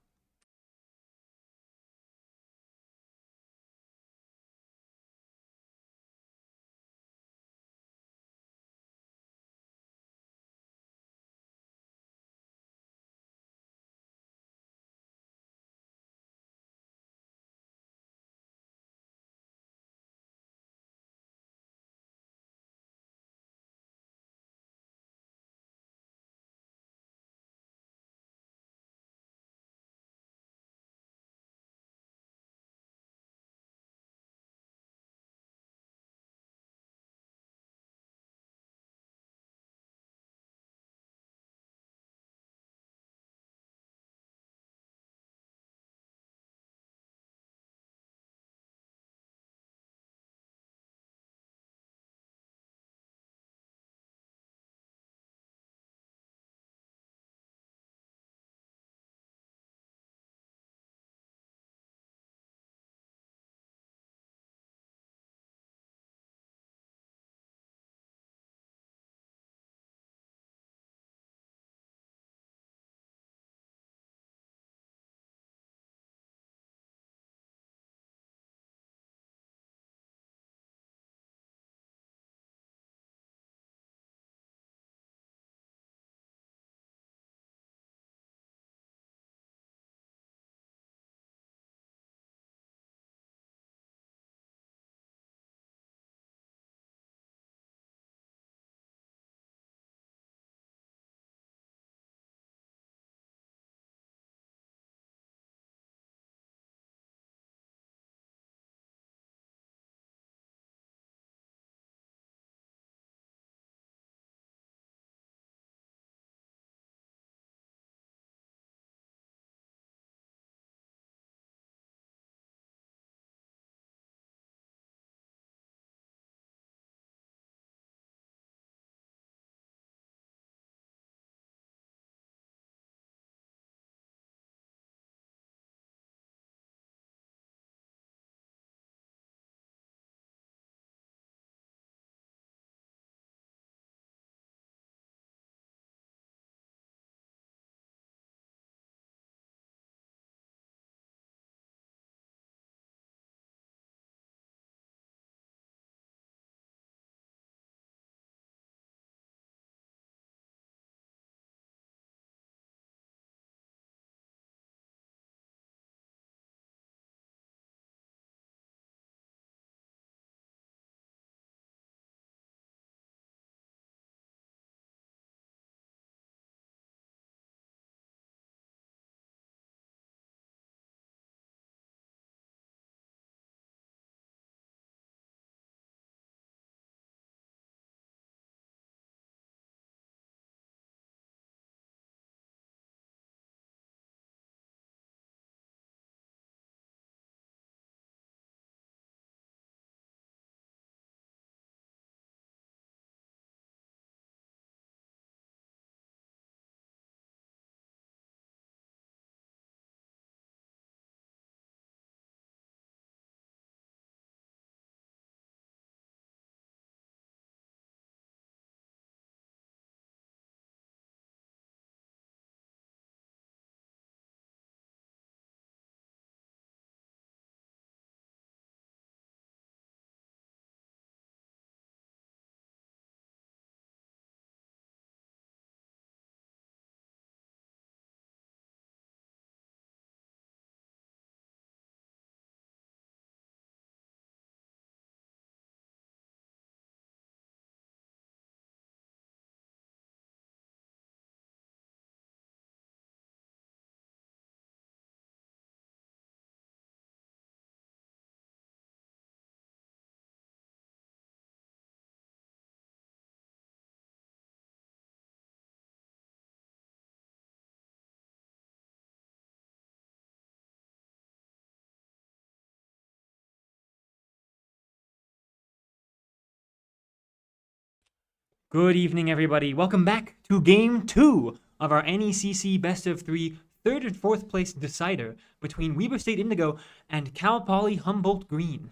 Good evening, everybody. Welcome back to Game 2 of our NECC Best of 3 third and fourth place decider between Weber State Indigo and Cal Poly Humboldt Green.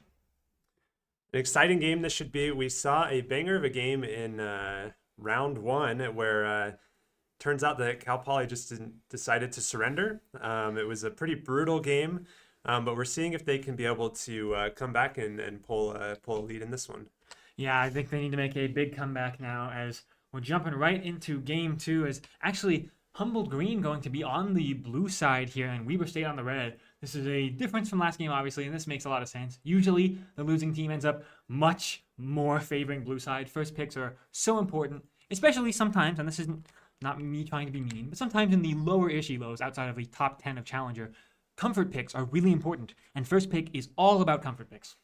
An exciting game this should be. We saw a banger of a game in round one where turns out that Cal Poly just decided to surrender. It was a pretty brutal game, but we're seeing if they can be able to come back and pull a lead in this one. Yeah, I think they need to make a big comeback now as we're jumping right into Game 2 as actually Humboldt Green going to be on the blue side here and Weber State on the red. This is a difference from last game, obviously, and this makes a lot of sense. Usually, the losing team ends up much more favoring blue side. First picks are so important, especially sometimes, and this isn't not me trying to be mean, but sometimes in the lower echelons outside of the top 10 of Challenger, comfort picks are really important, and first pick is all about comfort picks.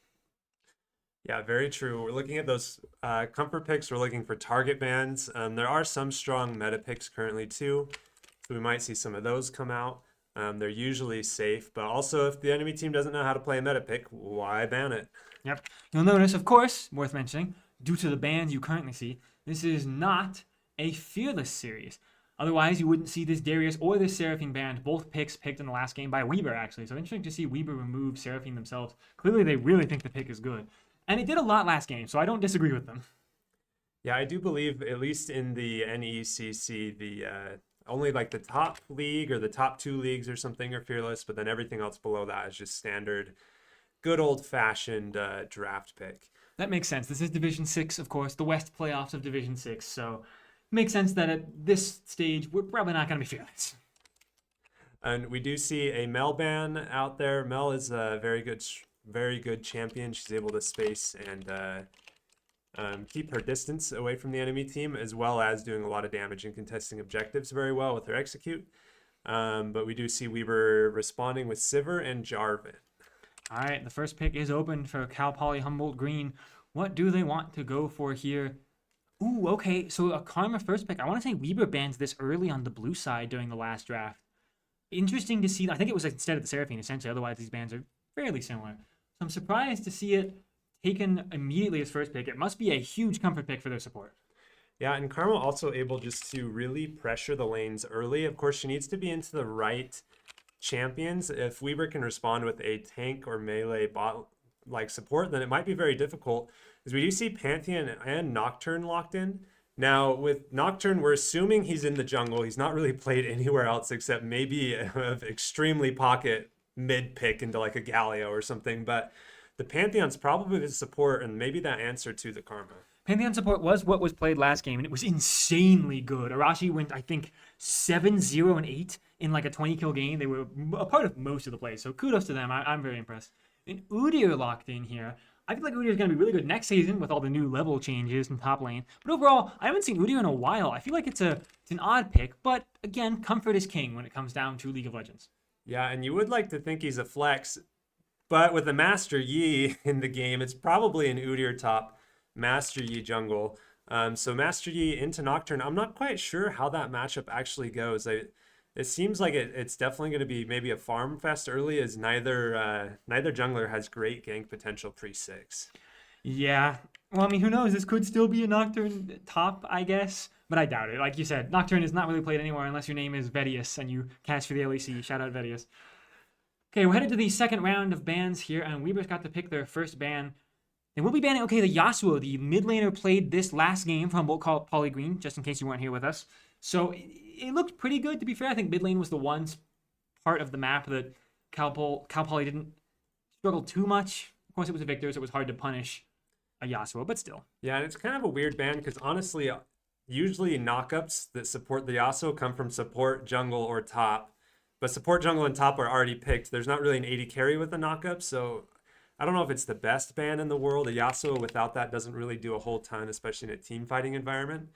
Yeah, very true. We're looking at those comfort picks. We're looking for target bands. There are some strong meta picks currently too, so we might see some of those come out. They're usually safe, but also if the enemy team doesn't know how to play a meta pick, why ban it? Yep. You'll notice, of course, worth mentioning, due to the bans you currently see, this is not a Fearless series. Otherwise, you wouldn't see this Darius or this Seraphine banned. Both picks picked in the last game by Weber, actually. So interesting to see Weber remove Seraphine themselves. Clearly, they really think the pick is good. And it did a lot last game, so I don't disagree with them. Yeah, I do believe, at least in the NECC, the only like the top league or the top two leagues or something are Fearless, but then everything else below that is just standard, good old-fashioned draft pick. That makes sense. This is Division 6, of course, the West playoffs of Division 6, so it makes sense that at this stage, we're probably not going to be Fearless. And we do see a Mel ban out there. Mel is a very good champion. She's able to space and keep her distance away from the enemy team, as well as doing a lot of damage and contesting objectives very well with her execute. But we do see Weber responding with Sivir and Jarvan. All right, the first pick is open for Cal Poly Humboldt Green. What do they want to go for here? Ooh, okay, so a Karma first pick. I want to say Weber bans this early on the blue side during the last draft. Interesting to see. I think it was instead of the Seraphine, essentially. Otherwise, these bans are fairly similar. So I'm surprised to see it taken immediately as first pick. It must be a huge comfort pick for their support. Yeah, and Karma also able just to really pressure the lanes early. Of course, she needs to be into the right champions. If Weber can respond with a tank or melee bot like support, then it might be very difficult, because we do see Pantheon and Nocturne locked in. Now, with Nocturne, we're assuming he's in the jungle. He's not really played anywhere else except maybe an extremely pocket mid pick into like a Galio or something, but the Pantheon's probably the support and maybe that answer to the Karma. Pantheon support was what was played last game, and it was insanely good. Arashi went, I think, 7-0 and 8 in like a 20-kill game. They were a part of most of the plays, so kudos to them. I'm very impressed. And Udyr locked in here. I feel like Udyr is going to be really good next season with all the new level changes in top lane. But overall, I haven't seen Udyr in a while. I feel like it's an odd pick, but again, comfort is king when it comes down to League of Legends. Yeah, and you would like to think he's a flex, but with a Master Yi in the game, it's probably an Udyr top, Master Yi jungle. So Master Yi into Nocturne, I'm not quite sure how that matchup actually goes. It seems like it's definitely going to be maybe a farm fest early, as neither jungler has great gank potential pre-6. Yeah. Well, I mean, who knows? This could still be a Nocturne top, I guess. But I doubt it. Like you said, Nocturne is not really played anywhere unless your name is Vedius and you cast for the LEC. Shout out Vedius. Okay, we're headed to the second round of bans here, and Weber's got to pick their first ban. They will be banning, okay, the Yasuo. The mid laner played this last game from Humboldt Poly Green, just in case you weren't here with us. So it looked pretty good, to be fair. I think mid lane was the one part of the map that Cal Poly didn't struggle too much. Of course, it was a Victor, so it was hard to punish a Yasuo, but still. Yeah, and it's kind of a weird ban, because honestly, usually knockups that support the Yasuo come from support, jungle, or top. But support, jungle, and top are already picked. There's not really an AD carry with the knockup, so I don't know if it's the best ban in the world. A Yasuo without that doesn't really do a whole ton, especially in a team fighting environment.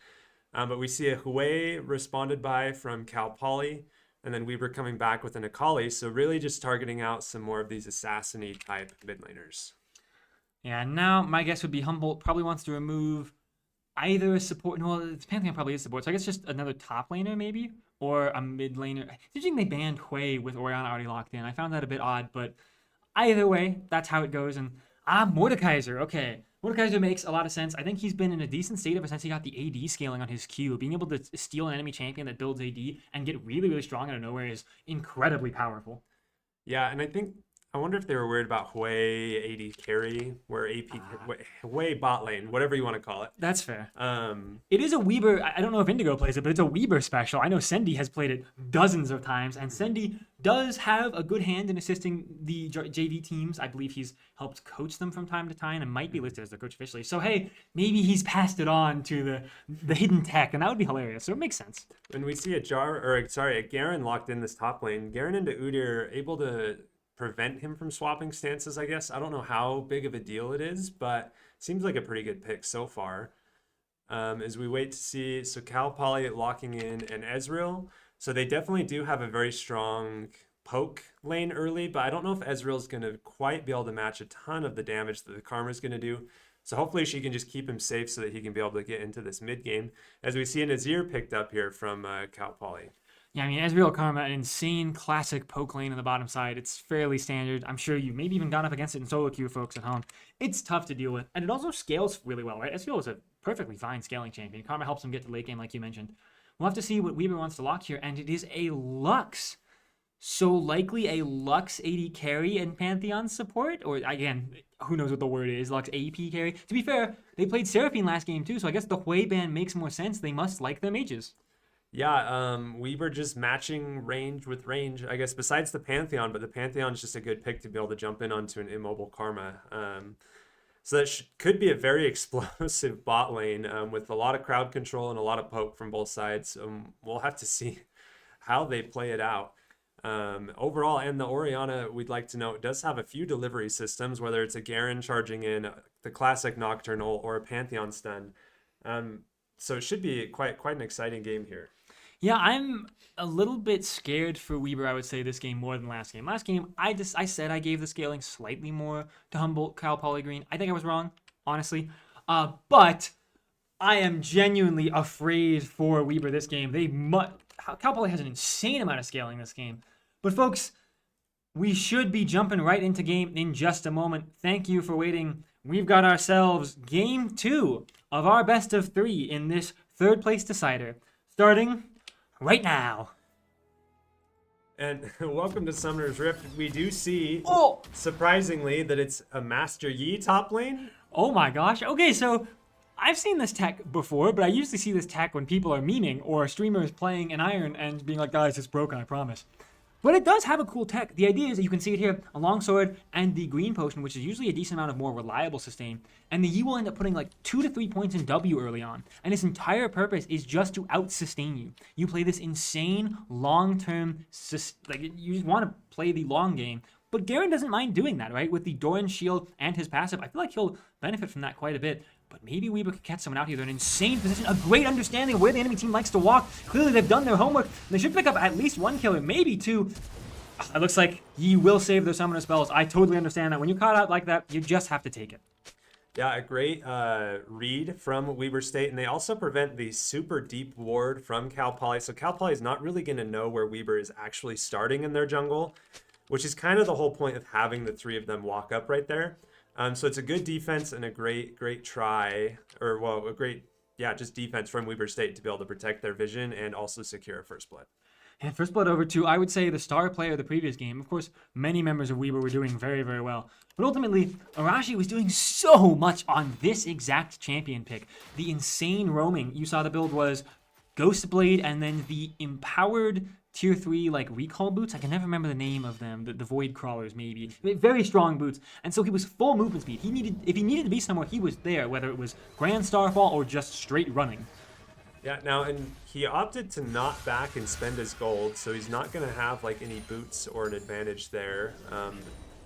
But we see a Hue responded by from Cal Poly, and then Weber coming back with an Akali. So really just targeting out some more of these assassin-y type mid laners. Yeah, now my guess would be Humboldt probably wants to remove either a support. No, Pantheon probably is support. So I guess just another top laner maybe, or a mid laner. It's interesting they banned Hue with Orianna already locked in. I found that a bit odd, but either way, that's how it goes. And Mordekaiser. Okay. Mordekaiser makes a lot of sense. I think he's been in a decent state ever since he got the AD scaling on his Q. Being able to steal an enemy champion that builds AD and get really, really strong out of nowhere is incredibly powerful. Yeah, and I wonder if they were worried about Hui AD carry, where AP Hui bot lane, whatever you want to call it. That's fair. Um, It is a Weber. I don't know if Indigo plays it, but it's a Weber special. I know Sendy has played it dozens of times, and Sendy does have a good hand in assisting the JV teams. I believe he's helped coach them from time to time and might be listed as their coach officially. So, hey, maybe he's passed it on to the hidden tech, and that would be hilarious. So it makes sense. when we see a Garen locked in this top lane, Garen into Udyr able to prevent him from swapping stances, I guess. I don't know how big of a deal it is, but seems like a pretty good pick so far. As we wait to see, so Cal Poly locking in and Ezreal. So they definitely do have a very strong poke lane early, but I don't know if Ezreal's going to quite be able to match a ton of the damage that the Karma's going to do. So hopefully she can just keep him safe so that he can be able to get into this mid game. As we see an Azir picked up here from Cal Poly. Yeah, I mean, Ezreal Karma, an insane classic poke lane on the bottom side. It's fairly standard. I'm sure you maybe even gone up against it in solo queue, folks at home. It's tough to deal with, and it also scales really well, right? Ezreal is a perfectly fine scaling champion. Karma helps him get to late game, like you mentioned. We'll have to see what Weber wants to lock here, and it is a Lux. So likely a Lux AD carry and Pantheon support, or again, who knows what the word is, Lux AP carry. To be fair, they played Seraphine last game too, so I guess the Hui ban makes more sense. They must like their mages. Yeah, Weber just matching range with range, I guess, besides the Pantheon, but the Pantheon's just a good pick to be able to jump in onto an immobile Karma. So that could be a very explosive bot lane with a lot of crowd control and a lot of poke from both sides. We'll have to see how they play it out. Overall, and the Orianna, we'd like to know, does have a few delivery systems, whether it's a Garen charging in, the classic Nocturnal, or a Pantheon stun. So it should be quite an exciting game here. Yeah, I'm a little bit scared for Weber, I would say, this game more than last game. Last game, I said I gave the scaling slightly more to Humboldt, Cal Poly Green. I think I was wrong, honestly. But I am genuinely afraid for Weber this game. Cal Poly has an insane amount of scaling this game. But folks, we should be jumping right into game in just a moment. Thank you for waiting. We've got ourselves game 2 of our best of 3 in this third place decider, starting right now. And welcome to Summoner's Rift. We do see, surprisingly, that it's a Master Yi top lane. Oh my gosh. Okay, so I've seen this tech before, but I usually see this tech when people are memeing or streamers playing an Iron and being like, guys, it's broken, I promise. But it does have a cool tech. The idea is that you can see it here, a long sword and the green potion, which is usually a decent amount of more reliable sustain. And the Yi will end up putting like 2 to 3 points in W early on. And its entire purpose is just to out-sustain you. You play this insane long-term, you just want to play the long game. But Garen doesn't mind doing that, right? With the Doran shield and his passive, I feel like he'll benefit from that quite a bit. But maybe Weber could catch someone out here. They're in an insane position, a great understanding of where the enemy team likes to walk. Clearly, they've done their homework. They should pick up at least 1 killer, maybe 2. It looks like Yi will save their summoner spells. I totally understand that. When you're caught out like that, you just have to take it. Yeah, a great read from Weber State, and they also prevent the super deep ward from Cal Poly. So Cal Poly is not really going to know where Weber is actually starting in their jungle, which is kind of the whole point of having the 3 of them walk up right there. So it's a good defense and a great try, or well, just defense from Weber State to be able to protect their vision and also secure a first blood. And first blood over to, I would say, the star player of the previous game. Of course, many members of Weber were doing very, very well. But ultimately, Arashi was doing so much on this exact champion pick. The insane roaming. You saw the build was Ghost Blade and then the empowered tier 3 like recall boots. I can never remember the name of them. The void crawlers maybe. Very strong boots. And so he was full movement speed. If he needed to be somewhere, he was there, whether it was Grand Starfall or just straight running. Yeah, now, and he opted to not back and spend his gold, so he's not going to have like any boots or an advantage there.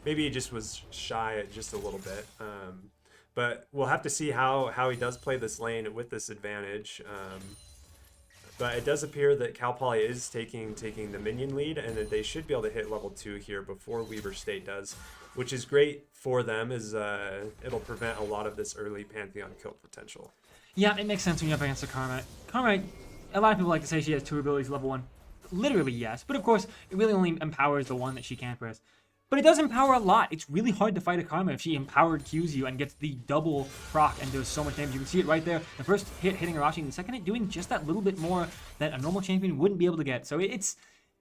Maybe he just was shy just a little bit. But we'll have to see how he does play this lane with this advantage. But it does appear that Cal Poly is taking the minion lead, and that they should be able to hit level 2 here before Weber State does, which is great for them, as it'll prevent a lot of this early Pantheon kill potential. Yeah, it makes sense when you're up against the Karma. Karma, a lot of people like to say she has 2 abilities level 1. Literally, yes. But of course, it really only empowers the one that she can't press. But it does empower a lot. It's really hard to fight a Karma if she empowered Qs you and gets the double proc and does so much damage. You can see it right there. The first hit hitting Arashi, and the second hit doing just that little bit more that a normal champion wouldn't be able to get. So it's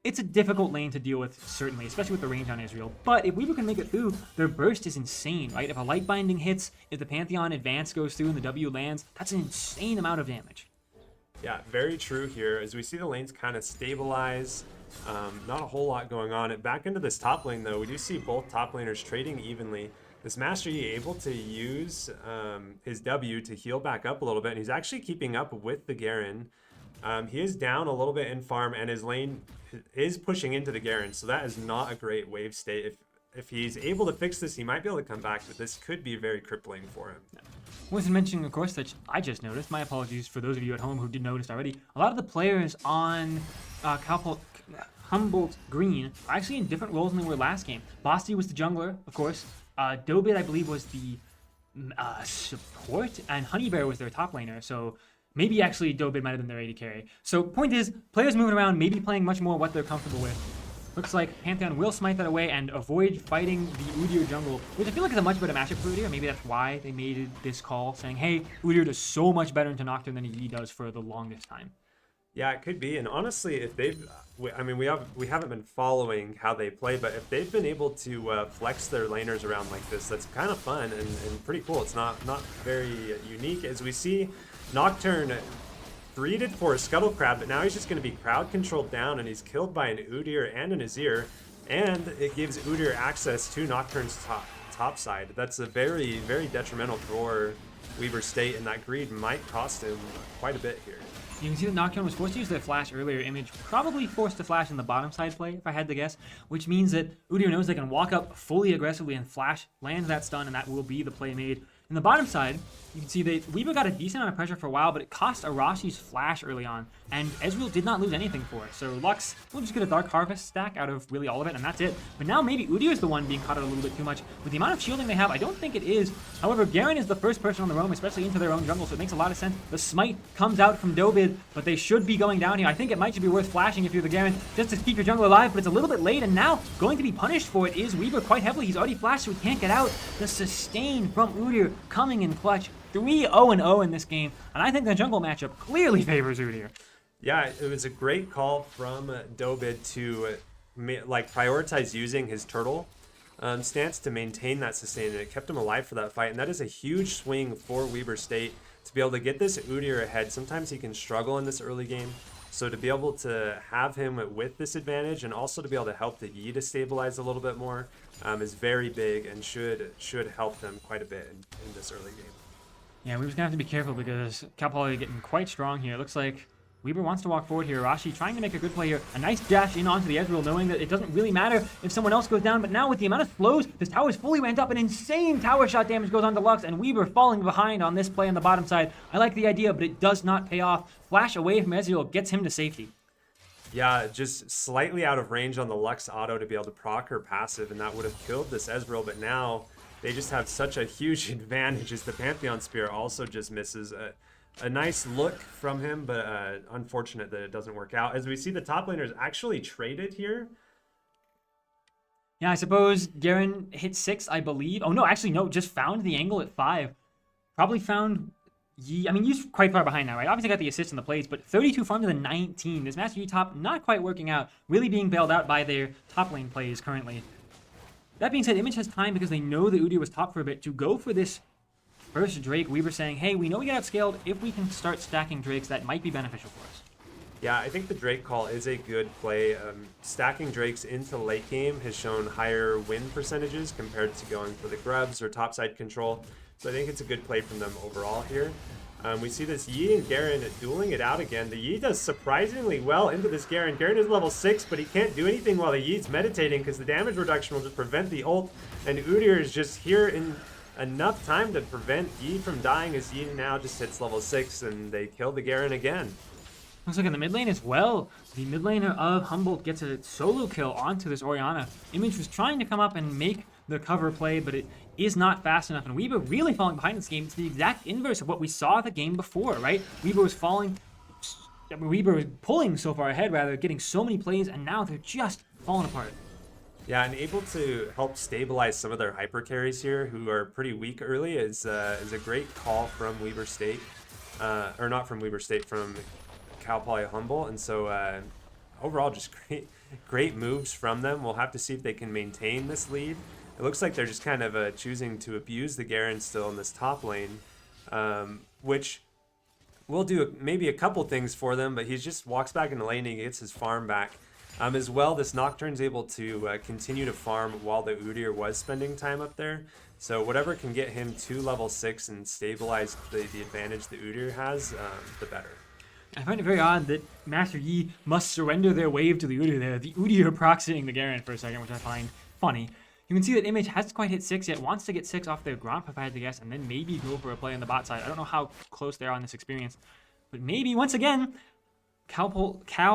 a difficult lane to deal with, certainly, especially with the range on Israel. But if Weaver can make it through, their burst is insane, right? If a Light Binding hits, if the Pantheon Advance goes through and the W lands, that's an insane amount of damage. Yeah, very true here. As we see the lanes kind of stabilize, not a whole lot going on. Back into this top lane, though, we do see both top laners trading evenly. This Master Yi able to use his W to heal back up a little bit, and he's actually keeping up with the Garen. He is down a little bit in farm, and his lane is pushing into the Garen, so that is not a great wave state. If he's able to fix this, he might be able to come back, but this could be very crippling for him. Wasn't mentioning, of course, that I just noticed. My apologies for those of you at home who did notice already. A lot of the players on Humboldt Green are actually in different roles than they were last game. Bo3 was the jungler, of course. Dobit, I believe, was the support, and Honeybear was their top laner, so maybe actually Dobit might have been their AD carry. So point is, players moving around, maybe playing much more what they're comfortable with. Looks like Pantheon will smite that away and avoid fighting the Udyr jungle, which I feel like is a much better matchup for Udyr. Maybe that's why they made this call, saying, hey, Udyr does so much better into Nocturne than he does for the longest time. Yeah, it could be. And honestly, if they've, I mean, we haven't been following how they play, but if they've been able to flex their laners around like this, that's kind of fun and pretty cool. It's not very unique. As we see, Nocturne greeted for a Scuttle Crab, but now he's just going to be crowd controlled down, and he's killed by an Udyr and an Azir, and it gives Udyr access to Nocturne's top side. That's a very, very detrimental for Weaver State, and that greed might cost him quite a bit here. You can see that Nocturne was forced to use their flash earlier. Image probably forced to flash in the bottom side play, if I had to guess, which means that Udyr knows they can walk up fully aggressively and flash, land that stun, and that will be the play made. In the bottom side, you can see that Weaver got a decent amount of pressure for a while, but it cost Arashi's flash early on, and Ezreal did not lose anything for it. So Lux will just get a Dark Harvest stack out of really all of it, and that's it. But now maybe Udyr is the one being caught out a little bit too much. With the amount of shielding they have, I don't think it is. However, Garen is the first person on the roam, especially into their own jungle, so it makes a lot of sense. The smite comes out from Dobid, but they should be going down here. I think it might just be worth flashing if you're the Garen, just to keep your jungle alive, but it's a little bit late, and now going to be punished for it is Weaver quite heavily. He's already flashed, so he can't get out. The sustain from Udyr coming in clutch. 3-0-0 in this game, and I think the jungle matchup clearly favors Udyr. Yeah, it was a great call from Dobid to prioritize using his turtle stance to maintain that sustain, and it kept him alive for that fight, and that is a huge swing for Weaver State to be able to get this Udyr ahead. Sometimes he can struggle in this early game, so to be able to have him with this advantage and also to be able to help the Yi to stabilize a little bit more is very big and should help them quite a bit in this early game. Yeah, we're just going to have to be careful because Cal Poly getting quite strong here. It looks like Weaver wants to walk forward here. Arashi trying to make a good play here. A nice dash in onto the Ezreal, knowing that it doesn't really matter if someone else goes down. But now with the amount of slows, this tower is fully ramped up. An insane tower shot damage goes on to Lux, and Weaver falling behind on this play on the bottom side. I like the idea, but it does not pay off. Flash away from Ezreal gets him to safety. Yeah, just slightly out of range on the Lux auto to be able to proc her passive, and that would have killed this Ezreal, but now they just have such a huge advantage as the Pantheon Spear also just misses. A nice look from him, but unfortunate that it doesn't work out. As we see, the top laners actually traded here. Yeah, I suppose Garen hit 6, I believe. Oh, no, actually, no, just found the angle at 5. Probably found Yi. I mean, Yi's quite far behind now, right? Obviously got the assist in the plays, but 32 farm to the 19. This Master Yi top not quite working out. Really being bailed out by their top lane plays currently. That being said, Image has time because they know that Udyr was top for a bit to go for this first Drake. Weaver saying, hey, we know we get outscaled. If we can start stacking Drakes, that might be beneficial for us. Yeah, I think the Drake call is a good play. Stacking Drakes into late game has shown higher win percentages compared to going for the grubs or topside control. So I think it's a good play from them overall here. We see this Yi and Garen dueling it out again. The Yi does surprisingly well into this Garen. Garen is level 6, but he can't do anything while the Yi's meditating because the damage reduction will just prevent the ult. And Udyr is just here in enough time to prevent Yi from dying as Yi now just hits level 6 and they kill the Garen again. Looks like in the mid lane as well, the mid laner of Humboldt gets a solo kill onto this Orianna. Image was trying to come up and make the cover play, but it is not fast enough. And Weaver really falling behind this game. It's the exact inverse of what we saw the game before, right? Weaver was pulling so far ahead, rather, getting so many plays, and now they're just falling apart. Yeah, and able to help stabilize some of their hyper carries here, who are pretty weak early, is a great call from Weber State, or not from Weber State, from Cal Poly Humboldt, and so overall just great moves from them. We'll have to see if they can maintain this lead. It looks like they're just kind of choosing to abuse the Garen still in this top lane, which will do maybe a couple things for them, but he just walks back in the lane and he gets his farm back. As well, this Nocturne's able to continue to farm while the Udyr was spending time up there. So whatever can get him to level 6 and stabilize the advantage the Udyr has, the better. I find it very odd that Master Yi must surrender their wave to the Udyr there. The Udyr proxying the Garen for a second, which I find funny. You can see that Image hasn't quite hit 6 yet, wants to get 6 off their Gromp, if I had to guess, and then maybe go for a play on the bot side. I don't know how close they are on this experience, but maybe, once again, Cal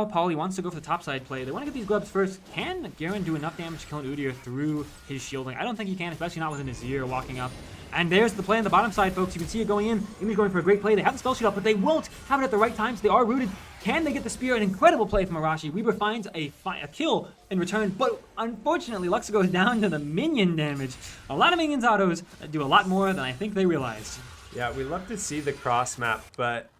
Poly wants to go for the top side play. They want to get these globs first. Can Garen do enough damage to kill an Udyr through his shielding? I don't think he can, especially not with an Azir walking up. And there's the play on the bottom side, folks. You can see it going in. Image going for a great play. They have the spell sheet up, but they won't have it at the right time, so they are rooted. Can they get the spear? An incredible play from Arashi. Weber finds a kill in return, but unfortunately, Luxa goes down to the minion damage. A lot of minions autos that do a lot more than I think they realized. Yeah, we love to see the cross map, but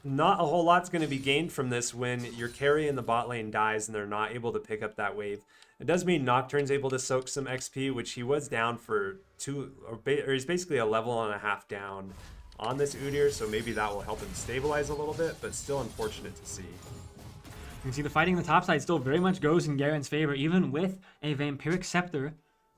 not a whole lot's going to be gained from this when your carry in the bot lane dies and they're not able to pick up that wave. It does mean Nocturne's able to soak some XP, which he was down for or he's basically a level and a half down on this Udyr, so maybe that will help him stabilize a little bit, but still unfortunate to see. You can see the fighting on the top side still very much goes in Garen's favor, even with a Vampiric Scepter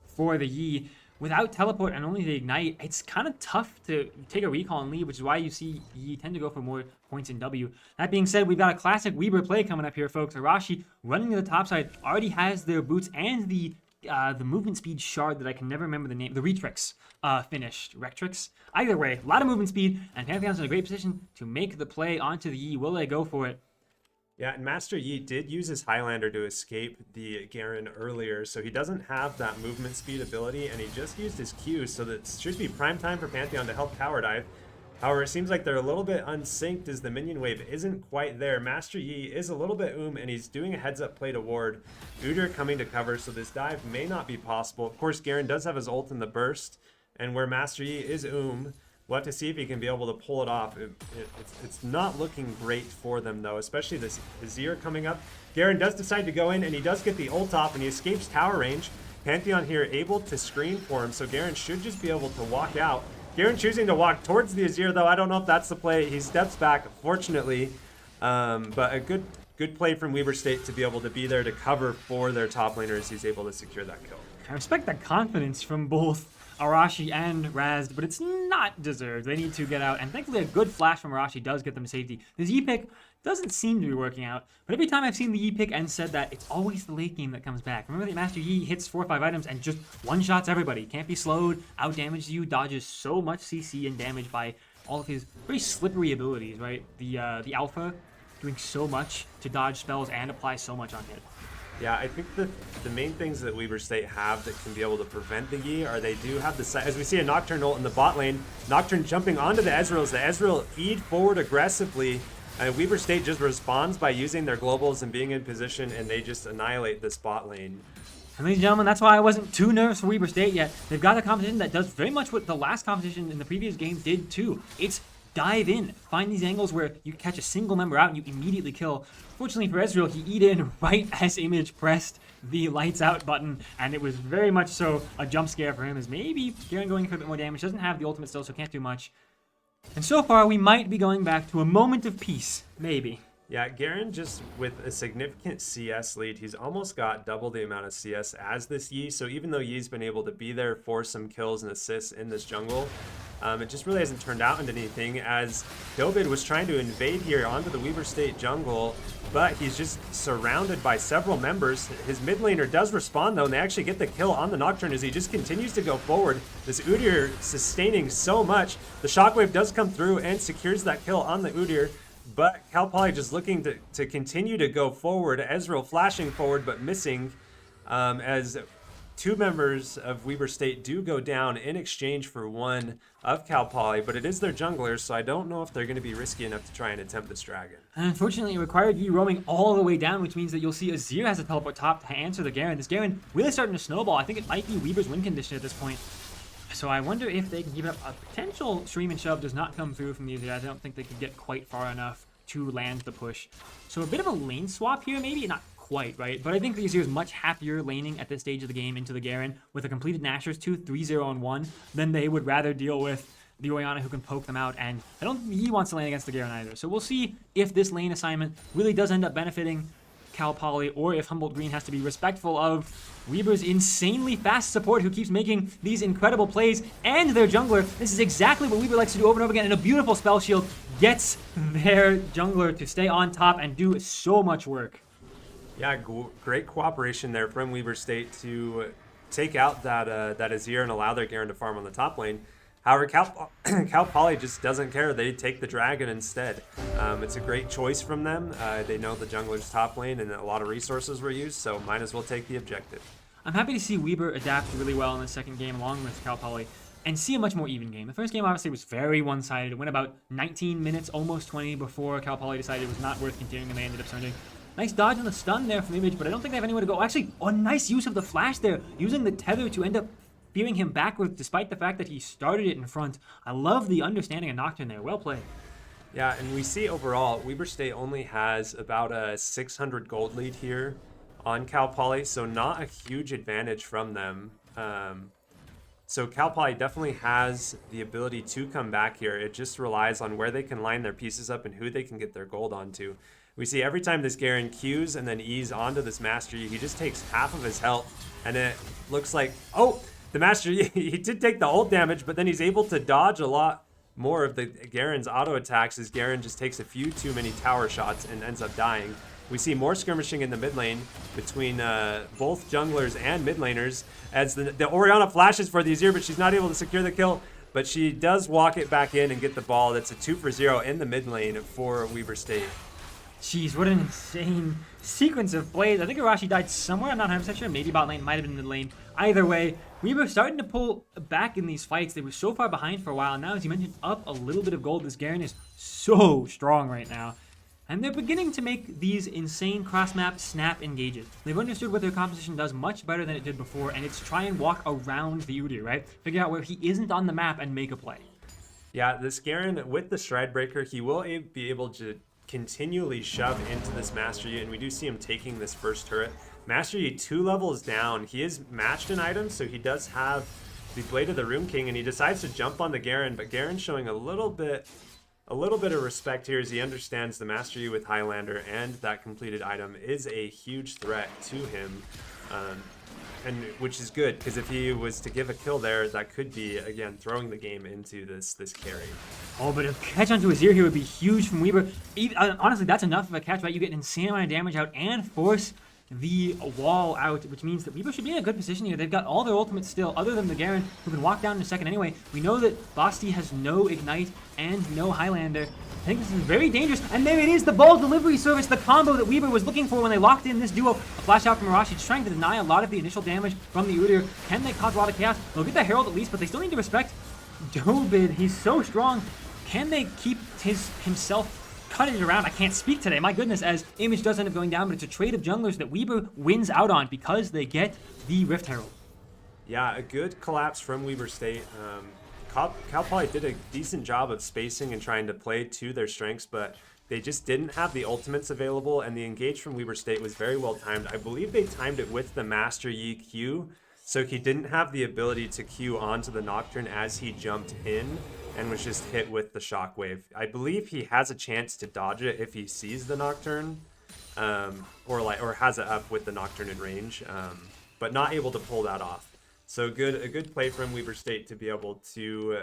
for the Yi. Without teleport and only the ignite, it's kind of tough to take a recall and lead, which is why you see Yi tend to go for more points in W. That being said, we've got a classic Weber play coming up here, folks. Arashi running to the top side already has their boots and the movement speed shard that I can never remember the name, the Retrix finished. Rectrix? Either way, a lot of movement speed, and Pantheon's in a great position to make the play onto the Yi. Will they go for it? Yeah, and Master Yi did use his Highlander to escape the Garen earlier, so he doesn't have that movement speed ability, and he just used his Q, so that should be prime time for Pantheon to help tower dive. However, it seems like they're a little bit unsynced as the minion wave isn't quite there. Master Yi is a little bit and he's doing a heads-up play to ward. Udyr coming to cover, so this dive may not be possible. Of course, Garen does have his ult in the burst, and where Master Yi is we'll have to see if he can be able to pull it off. It's not looking great for them, though, especially this Azir coming up. Garen does decide to go in, and he does get the ult off, and he escapes tower range. Pantheon here able to screen for him, so Garen should just be able to walk out. Garen choosing to walk towards the Azir, though. I don't know if that's the play. He steps back, fortunately, but a good play from Weber State to be able to be there to cover for their top laners. He's able to secure that kill. I respect that confidence from both Arashi and Raz, but it's not deserved. They need to get out, and thankfully a good flash from Arashi does get them to safety. The Z pick doesn't seem to be working out, but every time I've seen the E pick and said that, it's always the late game that comes back. Remember that Master Yi hits 4 or 5 items and just one-shots everybody. Can't be slowed, out-damages you, dodges so much CC and damage by all of his very slippery abilities, right? The Alpha doing so much to dodge spells and apply so much on hit. Yeah, I think the main things that Weber State have that can be able to prevent the Yi are they do have the, as we see a Nocturne ult in the bot lane, Nocturne jumping onto the Ezreals. The Ezreal E'd forward aggressively, and Weber State just responds by using their globals and being in position, and they just annihilate this bot lane. And ladies and gentlemen, that's why I wasn't too nervous for Weber State yet. They've got a competition that does very much what the last competition in the previous game did too. It's dive in, find these angles where you catch a single member out and you immediately kill. Fortunately for Ezreal, he E'd in right as Image pressed the lights out button, and it was very much so a jump scare for him, as maybe Garen going for a bit more damage. Doesn't have the ultimate still, so can't do much. And so far, we might be going back to a moment of peace, maybe. Yeah, Garen just with a significant CS lead, he's almost got double the amount of CS as this Yi, so even though Yi's been able to be there for some kills and assists in this jungle, it just really hasn't turned out into anything, as Dobid was trying to invade here onto the Weber State jungle, but he's just surrounded by several members. His mid laner does respond though, and they actually get the kill on the Nocturne as he just continues to go forward. This Udyr sustaining so much. The shockwave does come through and secures that kill on the Udyr, but Cal Poly just looking to continue to go forward. Ezreal flashing forward but missing, as 2 members of Weber State do go down in exchange for 1 of Cal Poly, but it is their junglers, so I don't know if they're going to be risky enough to try and attempt this dragon. And unfortunately, it required you roaming all the way down, which means that you'll see Azir has a teleport top to answer the Garen. This Garen really starting to snowball. I think it might be Weber's win condition at this point. So I wonder if they can keep it up. A potential stream and shove does not come through from the Azir. I don't think they could get quite far enough to land the push. So a bit of a lane swap here, maybe? Not quite, right? But I think the Azir is much happier laning at this stage of the game into the Garen with a completed Nashor's 2, 3-0 and 1 than they would rather deal with the Orianna who can poke them out, and I don't think he wants to lane against the Garen either. So we'll see if this lane assignment really does end up benefiting Cal Poly, or if Humboldt Green has to be respectful of Weber's insanely fast support who keeps making these incredible plays, and their jungler. This is exactly what Weber likes to do over and over again, and a beautiful spell shield gets their jungler to stay on top and do so much work. Yeah, great cooperation there from Weber State to take out that Azir and allow their Garen to farm on the top lane. However, Cal Poly just doesn't care. They take the dragon instead. It's a great choice from them. They know the jungler's top lane and a lot of resources were used, so might as well take the objective. I'm happy to see Weber adapt really well in the second game along with Cal Poly and see a much more even game. The first game obviously was very one-sided. It went about 19 minutes, almost 20, before Cal Poly decided it was not worth continuing, and they ended up surrendering. Nice dodge on the stun there from Image, but I don't think they have anywhere to go. Actually, a nice use of the flash there, using the tether to end up fearing him backwards despite the fact that he started it in front. I love the understanding of Nocturne there. Well played. Yeah, and we see overall, Weber State only has about a 600 gold lead here on Cal Poly, so not a huge advantage from them. So Cal Poly definitely has the ability to come back here. It just relies on where they can line their pieces up and who they can get their gold onto. We see every time this Garen Qs and then E's onto this Master Yi, he just takes half of his health, and it looks like, oh, the Master Yi, he did take the ult damage, but then he's able to dodge a lot more of the Garen's auto attacks as Garen just takes a few too many tower shots and ends up dying. We see more skirmishing in the mid lane between both junglers and mid laners as the Orianna flashes for the Azir, but she's not able to secure the kill. But she does walk it back in and get the ball. That's a 2-for-0 in the mid lane for Weber State. Jeez, what an insane sequence of plays. I think Arashi died somewhere. I'm not 100% sure. Maybe bot lane, might have been mid lane. Either way, we were starting to pull back in these fights. They were so far behind for a while. And now, as you mentioned, up a little bit of gold. This Garen is so strong right now. And they're beginning to make these insane cross-map snap engages. They've understood what their composition does much better than it did before, and it's try and walk around the Udyr, right? Figure out where he isn't on the map and make a play. Yeah, this Garen, with the Stride Breaker, he will be able to continually shove into this Master Yi, and we do see him taking this first turret. Master Yi 2 levels down. He is matched in items, so he does have the Blade of the Rune King, and he decides to jump on the Garen, but Garen's showing a little bit of respect here as he understands the Master Yi with Highlander and that completed item is a huge threat to him, and which is good, because if he was to give a kill there, that could be, again, throwing the game into this carry. Oh, but a catch onto Azir here would be huge from Weber. Honestly, that's enough of a catch, right? You get an insane amount of damage out and force the wall out, which means that Weber should be in a good position here. They've got all their ultimates still, other than the Garen, who can walk down in a second anyway. We know that Basti has no Ignite and no Highlander. I think this is very dangerous, and there it is, the ball delivery service, the combo that Weber was looking for when they locked in this duo. A flash out from Arashi, just trying to deny a lot of the initial damage from the Udyr. Can they cause a lot of chaos? They'll get the Herald at least, but they still need to respect Dobid. He's so strong. Can they keep himself cutting it around? I can't speak today, my goodness, as Image does end up going down, but it's a trade of junglers that Weber wins out on because they get the Rift Herald. Yeah, a good collapse from Weber State. Cal Poly did a decent job of spacing and trying to play to their strengths, but they just didn't have the ultimates available, and the engage from Weber State was very well timed. I believe they timed it with the Master Yi Q, so he didn't have the ability to Q onto the Nocturne as he jumped in and was just hit with the shockwave. I believe he has a chance to dodge it if he sees the Nocturne, or has it up with the Nocturne in range, but not able to pull that off. So a good play from Weber State to be able to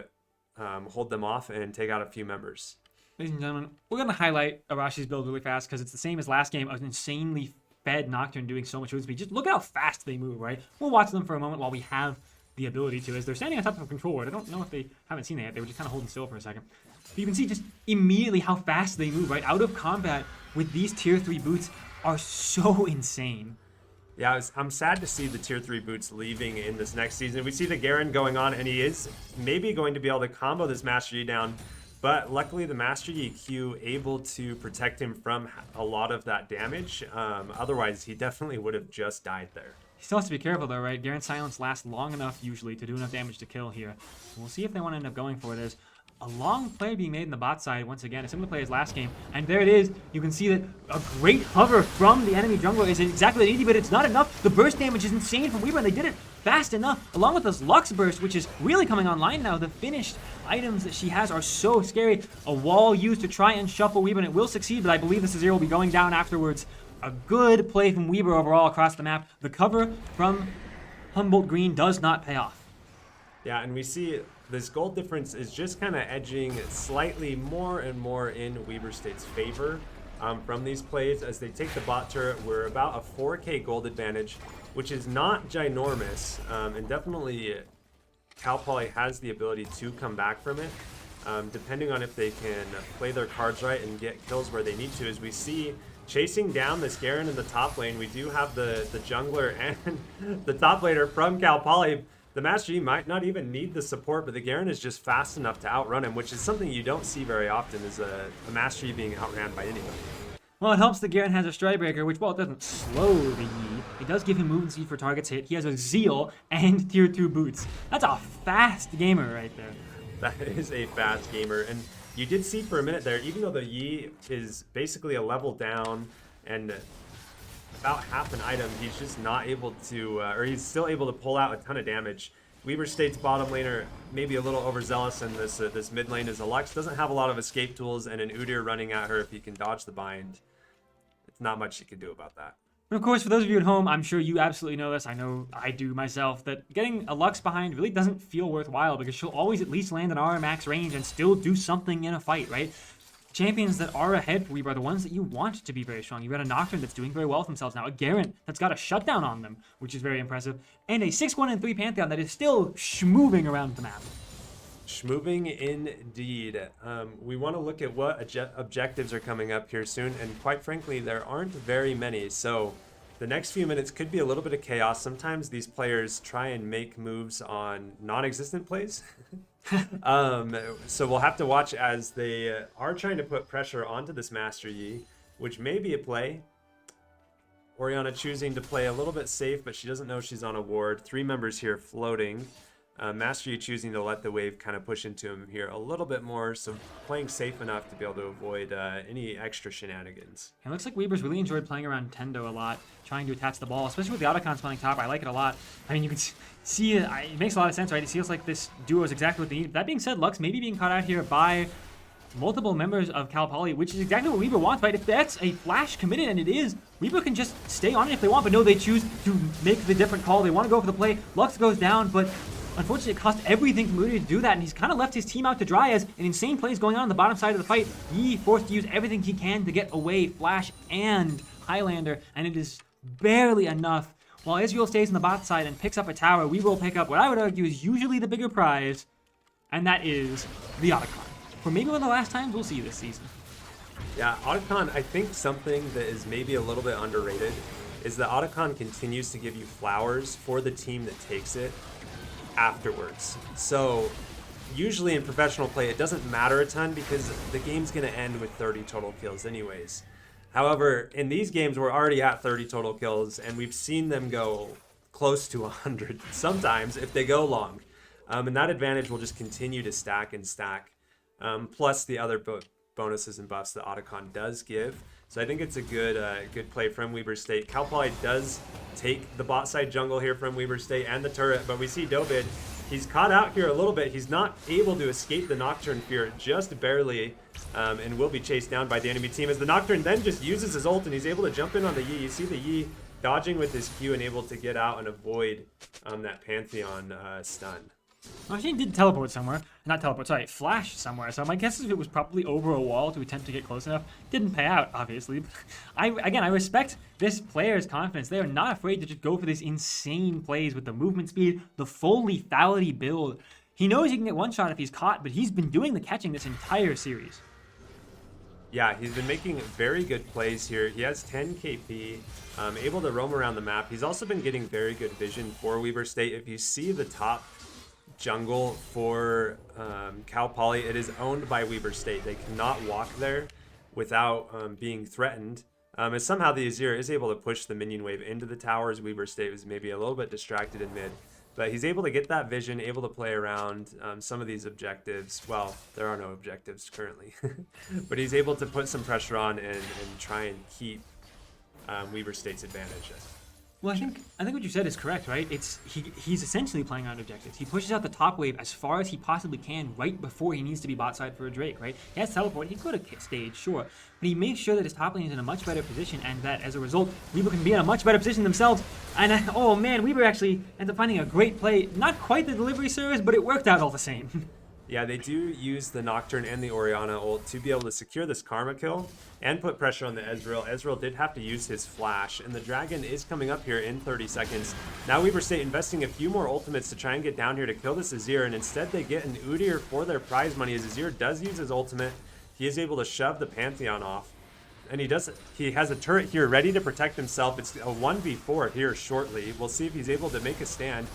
hold them off and take out a few members. Ladies and gentlemen, we're going to highlight Arashi's build really fast because it's the same as last game, an insanely fed Nocturne doing so much move speed. Just look at how fast they move, right? We'll watch them for a moment while we have the ability to, as they're standing on top of a control ward. I don't know if they haven't seen that yet. They were just kind of holding still for a second. But you can see just immediately how fast they move, right? Out of combat with these tier 3 boots are so insane. Yeah, I'm sad to see the tier 3 boots leaving in this next season. We see the Garen going on, and he is maybe going to be able to combo this Master Yi down, but luckily the Master Yi Q able to protect him from a lot of that damage. Otherwise, he definitely would have just died there. He still has to be careful though, right? Garen's silence lasts long enough usually to do enough damage to kill here. We'll see if they want to end up going for it. There's a long play being made in the bot side once again. A similar play as last game. And there it is. You can see that a great hover from the enemy jungler is exactly what they need, but it's not enough. The burst damage is insane from Weaver, and they did it fast enough. Along with this Lux burst, which is really coming online now. The finished items that she has are so scary. A wall used to try and shuffle Weaver, and it will succeed, but I believe this Azir will be going down afterwards. A good play from Weaver overall across the map. The cover from Humboldt Green does not pay off. Yeah, and we see this gold difference is just kind of edging slightly more and more in Weber State's favor from these plays. As they take the bot turret, we're about a 4k gold advantage, which is not ginormous, and definitely Cal Poly has the ability to come back from it, depending on if they can play their cards right and get kills where they need to. As we see, chasing down this Garen in the top lane, we do have the jungler and the top laner from Cal Poly. The Master Yi might not even need the support, but the Garen is just fast enough to outrun him, which is something you don't see very often, is a Master Yi being outran by anybody. Well, it helps that Garen has a Strikebreaker, which, while it doesn't slow the Yi, it does give him movement speed for targets hit. He has a Zeal and tier 2 boots. That's a fast gamer right there. That is a fast gamer. And you did see for a minute there, even though the Yi is basically a level down and about half an item, he's just not able to, or he's still able to pull out a ton of damage. Weber State's bottom laner maybe a little overzealous in this mid lane is Lux. Doesn't have a lot of escape tools, and an Udyr running at her if he can dodge the bind. It's not much she can do about that. And of course, for those of you at home, I'm sure you absolutely know this. I know I do myself, that getting a Lux behind really doesn't feel worthwhile because she'll always at least land an R max range and still do something in a fight, right? Champions that are ahead for Weaver are the ones that you want to be very strong. You've got a Nocturne that's doing very well with themselves now, a Garen that's got a shutdown on them, which is very impressive, and a 6-1 and 3 Pantheon that is still schmoving around the map. Schmoving indeed. We want to look at what objectives are coming up here soon, and quite frankly, there aren't very many. So the next few minutes could be a little bit of chaos. Sometimes these players try and make moves on non-existent plays. So we'll have to watch as they are trying to put pressure onto this Master Yi, which may be a play. Orianna choosing to play a little bit safe, but she doesn't know she's on a ward. 3 members here floating. Master Yi choosing to let the wave kind of push into him here a little bit more, so playing safe enough to be able to avoid any extra shenanigans. It looks like Weber's really enjoyed playing around Tendo a lot, trying to attach the ball, especially with the Autocons playing top. I like it a lot. I mean, you can see it makes a lot of sense, right? It feels like this duo is exactly what they need. That being said, Lux may be being caught out here by multiple members of Cal Poly, which is exactly what Weber wants, right? If that's a flash committed, and it is, Weber can just stay on it if they want, but no, they choose to make the different call. They want to go for the play. Lux goes down, but unfortunately, it cost everything for Moody to do that, and he's kind of left his team out to dry as an insane play is going on the bottom side of the fight. Yi forced to use everything he can to get away, Flash and Highlander, and it is barely enough. While Israel stays on the bot side and picks up a tower, we will pick up what I would argue is usually the bigger prize, and that is the Otacon. For maybe one of the last times we'll see this season. Yeah, Otacon, I think something that is maybe a little bit underrated is that Otacon continues to give you flowers for the team that takes it afterwards. So usually in professional play it doesn't matter a ton because the game's going to end with 30 total kills anyways. However, in these games we're already at 30 total kills, and we've seen them go close to 100 sometimes if they go long, and that advantage will just continue to stack and stack, plus the other bonuses and buffs that Otacon does give. So I think it's a good play from Weber State. Cal Poly does take the bot side jungle here from Weber State and the turret, but we see Dobid. He's caught out here a little bit. He's not able to escape the Nocturne Fear, just barely, and will be chased down by the enemy team as the Nocturne then just uses his ult and he's able to jump in on the Yi. You see the Yi dodging with his Q and able to get out and avoid that Pantheon stun. Well, she did teleport somewhere. Not teleport, sorry, flash somewhere. So my guess is it was probably over a wall to attempt to get close enough. Didn't pay out, obviously. I respect this player's confidence. They are not afraid to just go for these insane plays with the movement speed, the full lethality build. He knows he can get one shot if he's caught, but he's been doing the catching this entire series. Yeah, he's been making very good plays here. He has 10 KP, able to roam around the map. He's also been getting very good vision for Weber State. If you see the top jungle for Cal Poly, it is owned by Weber State. They cannot walk there without being threatened. And somehow the Azir is able to push the minion wave into the towers. Weber State was maybe a little bit distracted in mid. But he's able to get that vision, able to play around some of these objectives. Well, there are no objectives currently. But he's able to put some pressure on and try and keep Weber State's advantage. Well, I think what you said is correct, right? He's essentially playing on objectives. He pushes out the top wave as far as he possibly can right before he needs to be bot side for a Drake, right? He has teleport. He could have stayed, sure, but he makes sure that his top lane is in a much better position, and that as a result, Weber can be in a much better position themselves. And oh man, Weber actually ends up finding a great play. Not quite the delivery service, but it worked out all the same. Yeah, they do use the Nocturne and the Orianna ult to be able to secure this Karma kill and put pressure on the Ezreal. Ezreal did have to use his flash, and the Dragon is coming up here in 30 seconds. Now Weber State investing a few more ultimates to try and get down here to kill this Azir, and instead they get an Udyr for their prize money as Azir does use his ultimate. He is able to shove the Pantheon off, and he has a turret here ready to protect himself. It's a 1v4 here shortly. We'll see if he's able to make a stand.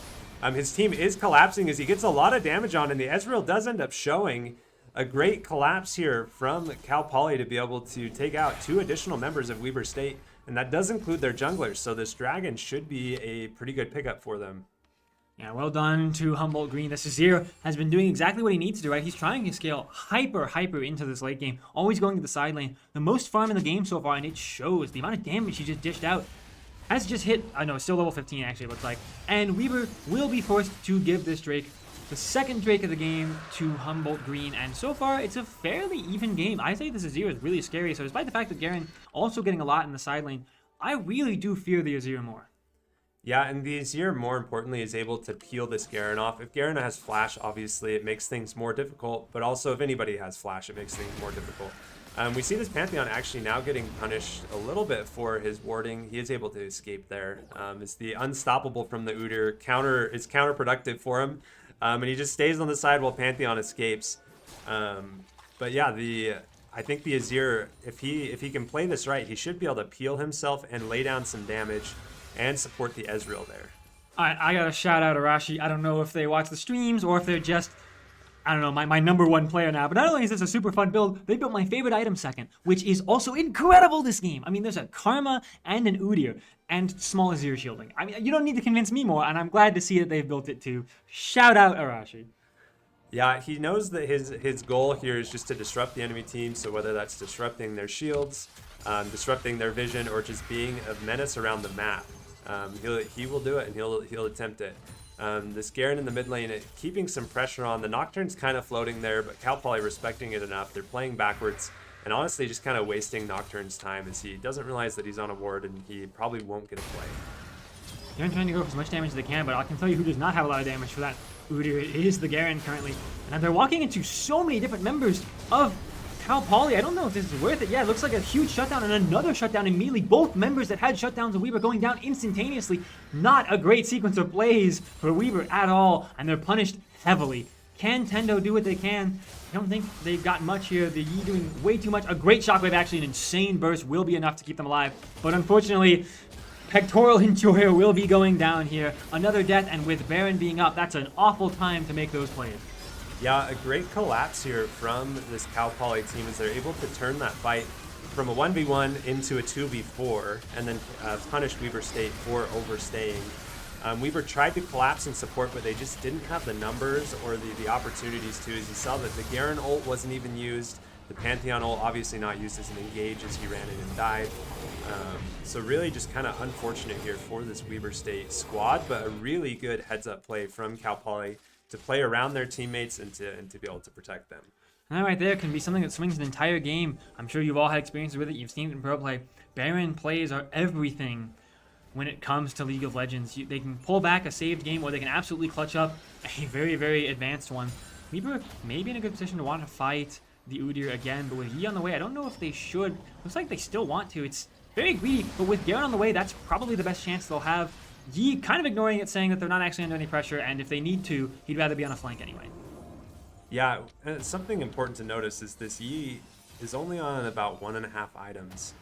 His team is collapsing as he gets a lot of damage on, and the Ezreal does end up showing a great collapse here from Cal Poly to be able to take out 2 additional members of Weber State, and that does include their junglers, so this Dragon should be a pretty good pickup for them. Yeah, well done to Humboldt Green. This Azir has been doing exactly what he needs to do, right? He's trying to scale hyper into this late game, always going to the side lane. The most farm in the game so far, and it shows. The amount of damage he just dished out has just hit, I know, it's still level 15 actually, it looks like. And Weber will be forced to give this Drake, the second Drake of the game, to Humboldt Green. And so far, it's a fairly even game. I say this Azir is really scary. So despite the fact that Garen also getting a lot in the side lane, I really do fear the Azir more. Yeah, and the Azir, more importantly, is able to peel this Garen off. If Garen has flash, obviously, it makes things more difficult. But also, if anybody has flash, it makes things more difficult. We see this Pantheon actually now getting punished a little bit for his warding. He is able to escape there. It's the unstoppable from the Udyr. It's counterproductive for him. And he just stays on the side while Pantheon escapes. But yeah, I think the Azir, if he can play this right, he should be able to peel himself and lay down some damage and support the Ezreal there. All right, I got to shout out Arashi. I don't know if they watch the streams or if they're just, I don't know, my number one player now. But not only is this a super fun build, they built my favorite item second, which is also incredible this game. I mean, there's a Karma and an Udyr and small Azir shielding. I mean, you don't need to convince me more, and I'm glad to see that they've built it too. Shout out Arashi. Yeah, he knows that his goal here is just to disrupt the enemy team. So whether that's disrupting their shields, disrupting their vision, or just being a menace around the map, he will do it, and he'll attempt it. This Garen in the mid lane, keeping some pressure on. The Nocturne's kind of floating there, but Cal Poly respecting it enough. They're playing backwards, and honestly just kind of wasting Nocturne's time as he doesn't realize that he's on a ward, and he probably won't get a play. They're trying to go for as much damage as they can, but I can tell you who does not have a lot of damage for that Udyr. It is the Garen currently. And they're walking into so many different members of Cal Poly. I don't know if this is worth it. Yeah, it looks like a huge shutdown and another shutdown immediately. Both members that had shutdowns of Weber going down instantaneously. Not a great sequence of plays for Weber at all, and they're punished heavily. Can Tendo do what they can? I don't think they've got much here. The Yi doing way too much. A great shockwave, actually an insane burst, will be enough to keep them alive. But unfortunately, Pectoral Enjoyer will be going down here. Another death, and with Baron being up, that's an awful time to make those plays. Yeah, a great collapse here from this Cal Poly team as they're able to turn that fight from a 1v1 into a 2v4 and then punish Weber State for overstaying. Weber tried to collapse in support, but they just didn't have the numbers or the opportunities to. As you saw that the Garen ult wasn't even used. The Pantheon ult obviously not used as an engage as he ran in and died. So really just kind of unfortunate here for this Weber State squad, but a really good heads-up play from Cal Poly to play around their teammates and to be able to protect them. And that right there can be something that swings an entire game. I'm sure you've all had experiences with it. You've seen it in pro play. Baron plays are everything when it comes to League of Legends. They can pull back a saved game, or they can absolutely clutch up a very, very advanced one. Weber may be in a good position to want to fight the Udyr again, but with Yi on the way, I don't know if they should. Looks like they still want to. It's very greedy, but with Garen on the way, that's probably the best chance they'll have. Yi kind of ignoring it, saying that they're not actually under any pressure, and if they need to, he'd rather be on a flank anyway. Yeah, something important to notice is this Yi is only on about 1.5 items.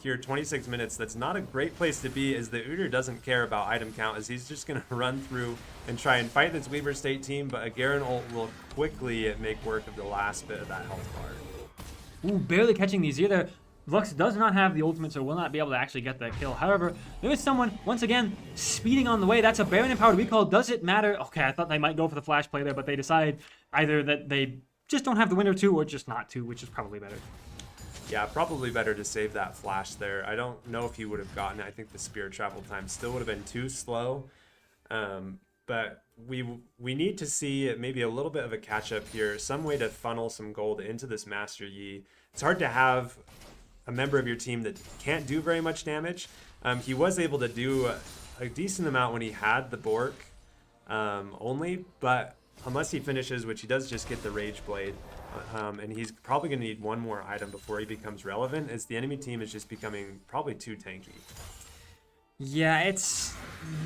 Here, 26 minutes, that's not a great place to be, as the Udyr doesn't care about item count, as he's just going to run through and try and fight this Weaver State team, but a Garen ult will quickly make work of the last bit of that health bar. Ooh, barely catching the Azir there. Lux does not have the ultimate, so will not be able to actually get that kill. However, there is someone, once again, speeding on the way. That's a Baron-empowered recall. Does it matter? Okay, I thought they might go for the flash play there, but they decide either that they just don't have the window to, or just not to, which is probably better. Yeah, probably better to save that flash there. I don't know if he would have gotten it. I think the spear travel time still would have been too slow. But we need to see maybe a little bit of a catch-up here, some way to funnel some gold into this Master Yi. It's hard to have a member of your team that can't do very much damage. He was able to do a decent amount when he had the Bork only, but unless he finishes, which he does just get the Rage Blade, and he's probably going to need one more item before he becomes relevant, as the enemy team is just becoming probably too tanky. Yeah, it's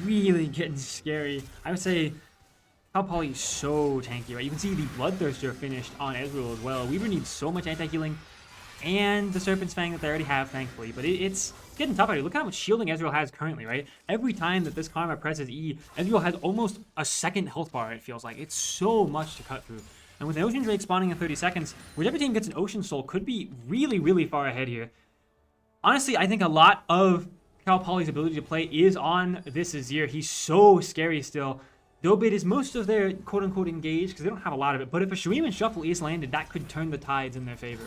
really getting scary. I would say Cal Poly is so tanky, right? You can see the Bloodthirster finished on Ezreal as well. Weaver needs so much anti-healing and the Serpent's Fang that they already have, thankfully. But it's getting tough out here. Look how much shielding Ezreal has currently, right? Every time that this Karma presses E, Ezreal has almost a second health bar, it feels like. It's so much to cut through. And with the Ocean Drake spawning in 30 seconds, whichever team gets an Ocean Soul could be really, really far ahead here. Honestly, I think a lot of Cal Poly's ability to play is on this Azir. He's so scary still. Dobit is most of their quote-unquote engaged because they don't have a lot of it. But if a Shuriman Shuffle is landed, that could turn the tides in their favor.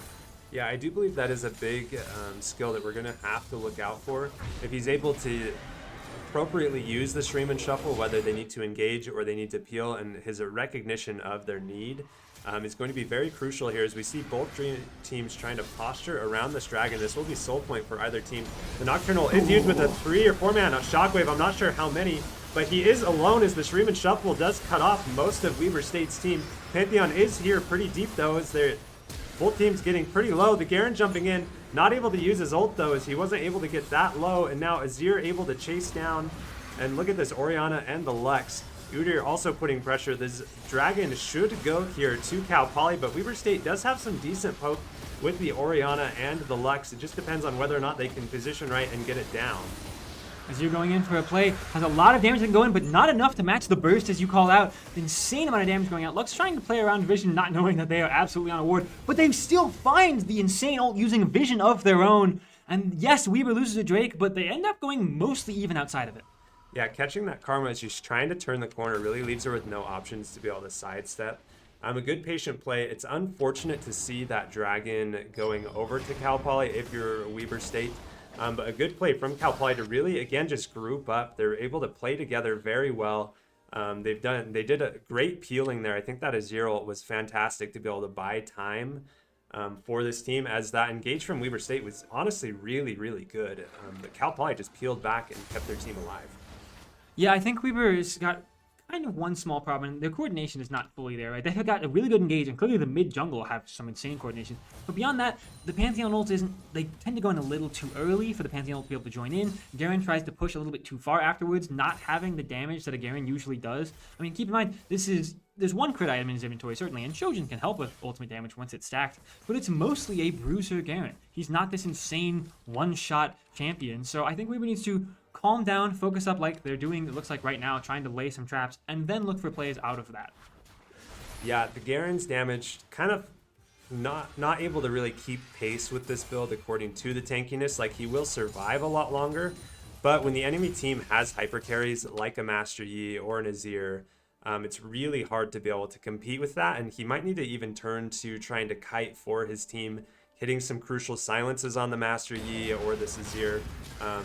Yeah, I do believe that is a big skill that we're going to have to look out for. If he's able to appropriately use the Shuriman Shuffle, whether they need to engage or they need to peel, and his recognition of their need is going to be very crucial here, as we see both teams trying to posture around this dragon. This will be soul point for either team. The Nocturnal is used with a 3 or 4 mana Shockwave. I'm not sure how many, but he is alone as the Shuriman Shuffle does cut off most of Weaver State's team. Pantheon is here pretty deep though, as they're both teams getting pretty low. The Garen jumping in, not able to use his ult though, as he wasn't able to get that low, and now Azir able to chase down. And look at this, Orianna and the Lux. Udyr also putting pressure. This dragon should go here to Cal Poly, but Weaver State does have some decent poke with the Orianna and the Lux. It just depends on whether or not they can position right and get it down. Azir going in for a play, has a lot of damage that can go in, but not enough to match the burst, as you call out. The insane amount of damage going out. Lux trying to play around Vision, not knowing that they are absolutely on a ward, but they still find the insane ult using a Vision of their own. And yes, Weaver loses a Drake, but they end up going mostly even outside of it. Yeah, catching that Karma as she's trying to turn the corner really leaves her with no options to be able to sidestep. A good patient play. It's unfortunate to see that dragon going over to Cal Poly if you're Weaver State. But a good play from Cal Poly to really, again, just group up. They're able to play together very well. They did a great peeling there. I think that Azir ult was fantastic to be able to buy time for this team, as that engage from Weaver State was honestly really, really good. But Cal Poly just peeled back and kept their team alive. Yeah, I think Weaver's got kind of one small problem. Their coordination is not fully there, right? They've got a really good engage, and clearly the mid jungle have some insane coordination. But beyond that, the Pantheon ult isn't, they tend to go in a little too early for the Pantheon ult to be able to join in. Garen tries to push a little bit too far afterwards, not having the damage that a Garen usually does. I mean, keep in mind, there's one crit item in his inventory, certainly, and Shojin can help with ultimate damage once it's stacked, but it's mostly a bruiser Garen. He's not this insane one-shot champion, so I think Weaver needs to calm down, focus up like they're doing, it looks like right now, trying to lay some traps, and then look for plays out of that. Yeah, the Garen's damage kind of not able to really keep pace with this build according to the tankiness. Like, he will survive a lot longer, but when the enemy team has hyper carries like a Master Yi or an Azir, it's really hard to be able to compete with that, and he might need to even turn to trying to kite for his team, hitting some crucial silences on the Master Yi or this Azir.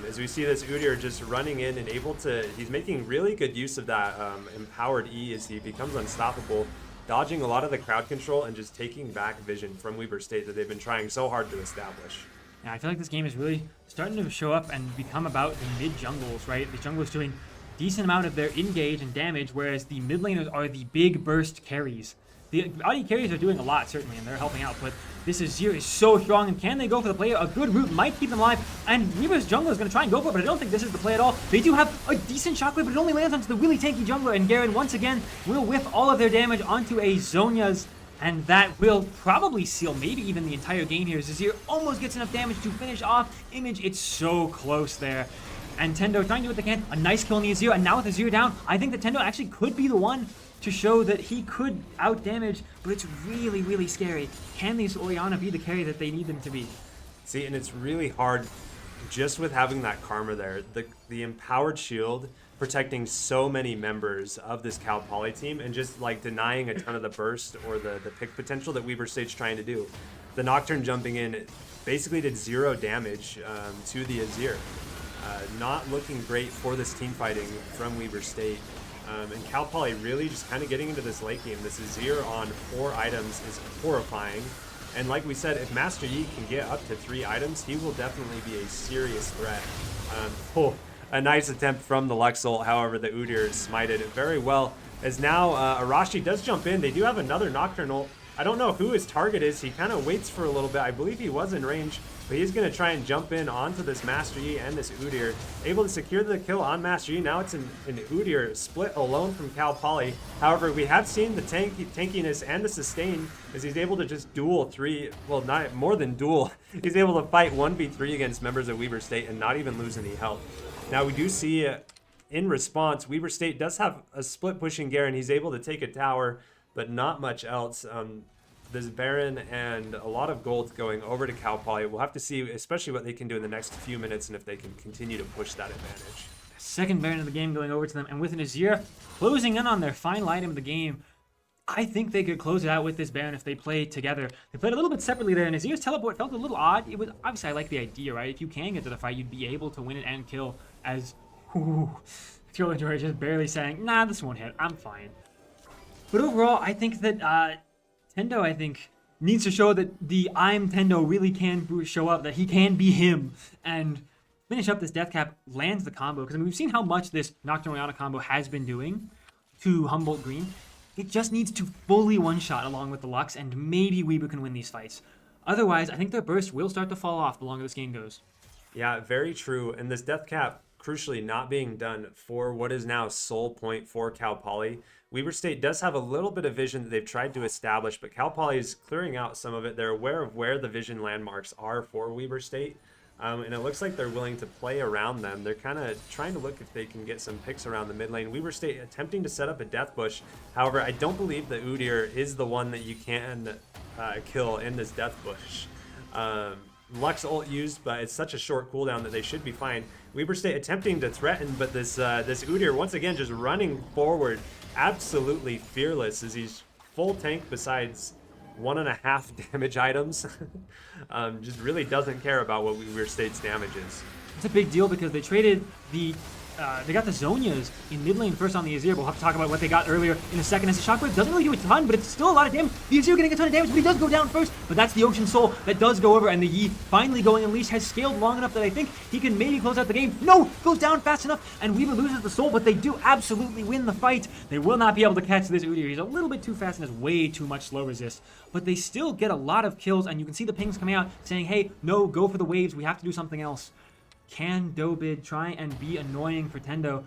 As we see this Udyr just running in and able to, he's making really good use of that empowered E as he becomes unstoppable, dodging a lot of the crowd control and just taking back Vision from Weaver State that they've been trying so hard to establish. Yeah, I feel like this game is really starting to show up and become about the mid jungles, right? The jungle is doing decent amount of their engage and damage, whereas the mid laners are the big burst carries. The AD carries are doing a lot, certainly, and they're helping out, but this Azir is so strong, and can they go for the play? A good route might keep them alive, and Weaver's jungler is going to try and go for it, but I don't think this is the play at all. They do have a decent shockwave, but it only lands onto the really tanky jungler, and Garen, once again, will whiff all of their damage onto a Zhonya's And that will probably seal maybe even the entire game here. Zazir almost gets enough damage to finish off Image. It's so close there. And Tendo trying to do what they can. A nice kill on the Azir. And now with Azir down, I think that Tendo actually could be the one to show that he could out-damage. But it's really, really scary. Can these Orianna be the carry that they need them to be? See, and it's really hard just with having that Karma there. The empowered shield protecting so many members of this Cal Poly team and just like denying a ton of the burst or the pick potential that Weaver State's trying to do. The Nocturne jumping in basically did 0 damage to the Azir. Not looking great for this team fighting from Weaver State. And Cal Poly really just kind of getting into this late game. This Azir on 4 items is horrifying. And like we said, if Master Yi can get up to 3 items, he will definitely be a serious threat. A nice attempt from the Lux ult, however, the Udyr smited it very well. As now Arashi does jump in. They do have another Nocturne ult. I don't know who his target is. He kind of waits for a little bit. I believe he was in range, but he's going to try and jump in onto this Master Yi and this Udyr. Able to secure the kill on Master Yi. Now it's an Udyr split alone from Cal Poly. However, we have seen the tankiness and the sustain as he's able to just duel 3, well, not more than duel. He's able to fight 1v3 against members of Weaver State and not even lose any health. Now we do see in response, Weaver State does have a split pushing Garen. He's able to take a tower, but not much else. This Baron and a lot of gold going over to Cal Poly. We'll have to see, especially what they can do in the next few minutes and if they can continue to push that advantage. Second Baron of the game going over to them, and with an Azir closing in on their final item of the game, I think they could close it out with this Baron if they play together. They played a little bit separately there, and Azir's teleport felt a little odd. It was obviously, I like the idea, right? If you can get to the fight, you'd be able to win it and kill. As Killjoy just barely saying, "Nah, this won't hit. I'm fine." But overall, I think that Tendo, I think, needs to show that the I'm Tendo really can show up, that he can be him, and finish up this death cap, lands the combo. Because I mean, we've seen how much this Nocturne Orianna combo has been doing to Humboldt Green. It just needs to fully one-shot along with the Lux, and maybe Weaver can win these fights. Otherwise, I think their burst will start to fall off the longer this game goes. Yeah, very true. And this death cap, crucially, not being done for what is now sole point for Cal Poly. Weaver State does have a little bit of vision that they've tried to establish, but Cal Poly is clearing out some of it. They're aware of where the vision landmarks are for Weaver State. And it looks like they're willing to play around them. They're kind of trying to look if they can get some picks around the mid lane. Weaver State attempting to set up a death bush. However, I don't believe that Udyr is the one that you can kill in this death bush. Lux ult used, but it's such a short cooldown that they should be fine. Weaver State attempting to threaten, but this Udyr once again just running forward, absolutely fearless as he's full tank besides 1.5 damage items. Just really doesn't care about what Weaver State's damage is. It's a big deal because they traded the they got the Zhonya's in mid lane first on the Azir. We'll have to talk about what they got earlier in a second. As the Shockwave doesn't really do a ton, but it's still a lot of damage. The Azir getting a ton of damage, but he does go down first. But that's the Ocean Soul that does go over, and the Yi finally going Unleashed has scaled long enough that I think he can maybe close out the game. No! Goes down fast enough, and Weaver loses the Soul, but they do absolutely win the fight. They will not be able to catch this Udyr. He's a little bit too fast and has way too much slow resist. But they still get a lot of kills, and you can see the pings coming out saying, hey, no, go for the waves. We have to do something else. Can Dobid try and be annoying for Tendo?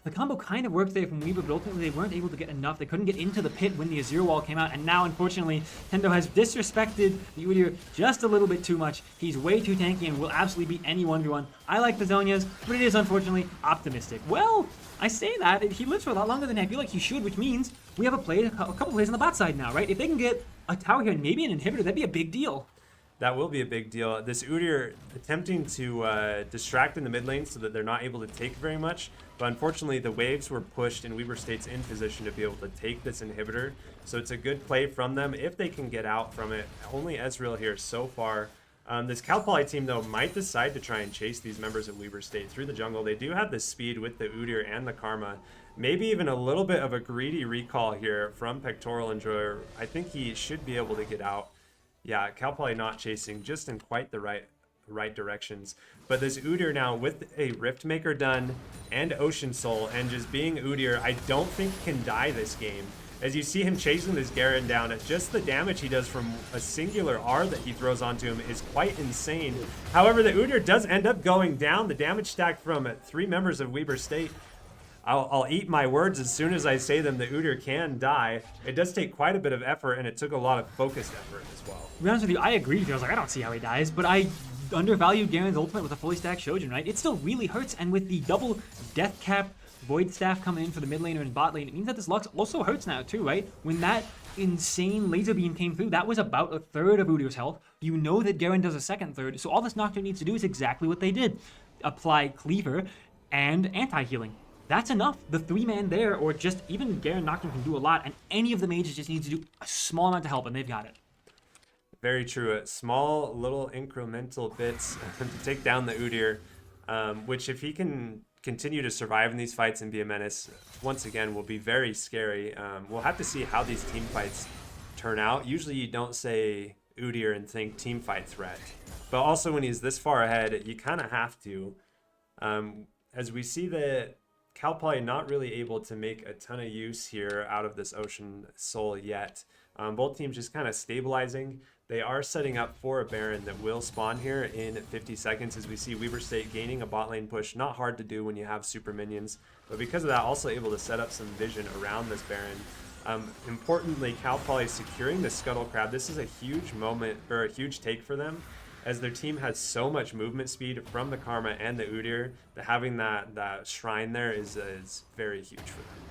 The combo kind of worked there from Weaver, but ultimately they weren't able to get enough. They couldn't get into the pit when the Azir wall came out, and now, unfortunately, Tendo has disrespected the Udyr just a little bit too much. He's way too tanky and will absolutely beat any 1v1. I like the Zhonya's, but it is, unfortunately, optimistic. Well, I say that. He lives for a lot longer than I feel like he should, which means we have a couple plays on the bot side now, right? If they can get a tower here and maybe an inhibitor, that'd be a big deal. That will be a big deal. This Udyr attempting to distract in the mid lane so that they're not able to take very much. But unfortunately, the waves were pushed and Weaver State's in position to be able to take this inhibitor. So it's a good play from them if they can get out from it. Only Ezreal here so far. This Cal Poly team, though, might decide to try and chase these members of Weaver State through the jungle. They do have the speed with the Udyr and the Karma. Maybe even a little bit of a greedy recall here from Pectoral Enjoyer. I think he should be able to get out. Yeah, Cal Poly not chasing just in quite the right directions. But this Udyr now with a Rift Maker done and Ocean Soul and just being Udyr, I don't think can die this game. As you see him chasing this Garen down, just the damage he does from a singular R that he throws onto him is quite insane. However, the Udyr does end up going down. The damage stack from 3 members of Weaver State. I'll eat my words as soon as I say them. The Udyr can die. It does take quite a bit of effort, and it took a lot of focused effort as well. To be honest with you, I agree with you. I was like, I don't see how he dies, but I undervalued Garen's ultimate with a fully stacked Shojin, right? It still really hurts, and with the double death cap Void Staff coming in for the mid laner and bot lane, it means that this Lux also hurts now too, right? When that insane laser beam came through, that was about a third of Udyr's health. You know that Garen does a second third, so all this Nocturne needs to do is exactly what they did. Apply Cleaver and anti-healing. That's enough. The 3-man there, or just even Garen Nocturne can do a lot, and any of the mages just need to do a small amount to help, and they've got it. Very true. Small little incremental bits to take down the Udyr, which if he can continue to survive in these fights and be a menace, once again, will be very scary. We'll have to see how these team fights turn out. Usually you don't say Udyr and think team fight threat, but also when he's this far ahead, you kind of have to. As we see that Cal Poly not really able to make a ton of use here out of this Ocean Soul yet. Both teams just kind of stabilizing. They are setting up for a Baron that will spawn here in 50 seconds as we see Weber State gaining a bot lane push. Not hard to do when you have super minions, but because of that, also able to set up some vision around this Baron. Importantly, Cal Poly securing the Scuttle Crab. This is a huge moment, or a huge take for them, as their team has so much movement speed from the Karma and the Udyr that having that shrine there is very huge for them.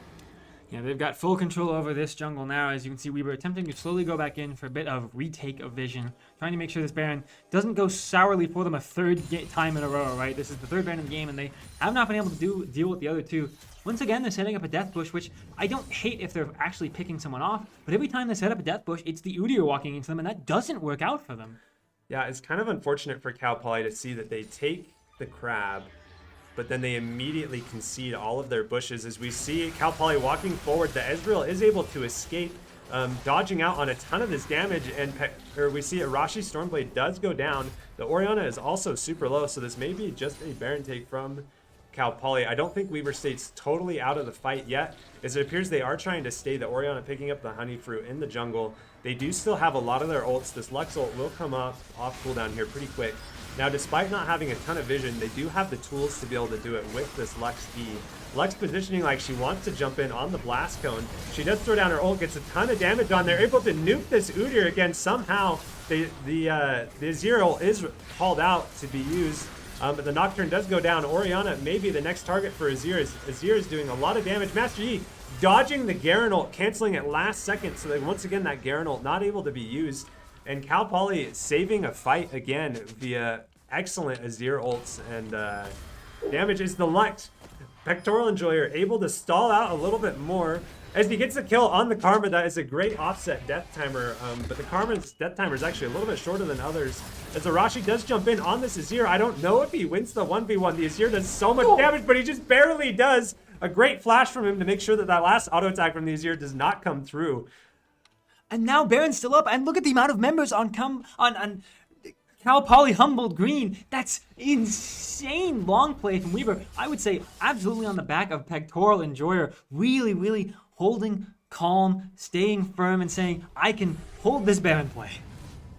Yeah, they've got full control over this jungle now. As you can see, we were attempting to slowly go back in for a bit of retake of vision, trying to make sure this Baron doesn't go sourly for them a third time in a row, right? This is the third Baron in the game, and they have not been able to deal with the other two. Once again, they're setting up a death bush, which I don't hate if they're actually picking someone off, but every time they set up a death bush, it's the Udyr walking into them, and that doesn't work out for them. Yeah, it's kind of unfortunate for Cal Poly to see that they take the crab, but then they immediately concede all of their bushes. As we see Cal Poly walking forward, the Ezreal is able to escape, dodging out on a ton of this damage, and we see Arashi Stormblade does go down. The Orianna is also super low, so this may be just a Baron take from Cal Poly. I don't think Weber State's totally out of the fight yet, as it appears they are trying to stay. The Orianna picking up the honey fruit in the jungle. They do still have a lot of their ults. This Lux ult will come up off cooldown here pretty quick. Now, despite not having a ton of vision, they do have the tools to be able to do it with this Lux E. Lux positioning like she wants to jump in on the blast cone. She does throw down her ult, gets a ton of damage on. They're able to nuke this Udyr again somehow. The Azir ult is called out to be used, but the Nocturne does go down. Orianna may be the next target for Azir. Azir is doing a lot of damage. Master Yi dodging the Garen ult, canceling it last second, so that once again that Garen ult not able to be used. And Cal Poly saving a fight again via excellent Azir ults and damage is the Lux. Pectoral Enjoyer able to stall out a little bit more as he gets the kill on the Karma. That is a great offset death timer, but the Karma's death timer is actually a little bit shorter than others. As Arashi does jump in on this Azir, I don't know if he wins the 1v1. The Azir does so much damage, but he just barely does. A great flash from him to make sure that that last auto attack from the Azir does not come through. And now Baron's still up, and look at the amount of members on Cal Poly Humboldt Green. That's insane long play from Weaver. I would say absolutely on the back of Pectoral Enjoyer. Really, really holding calm, staying firm, and saying, I can hold this Baron play.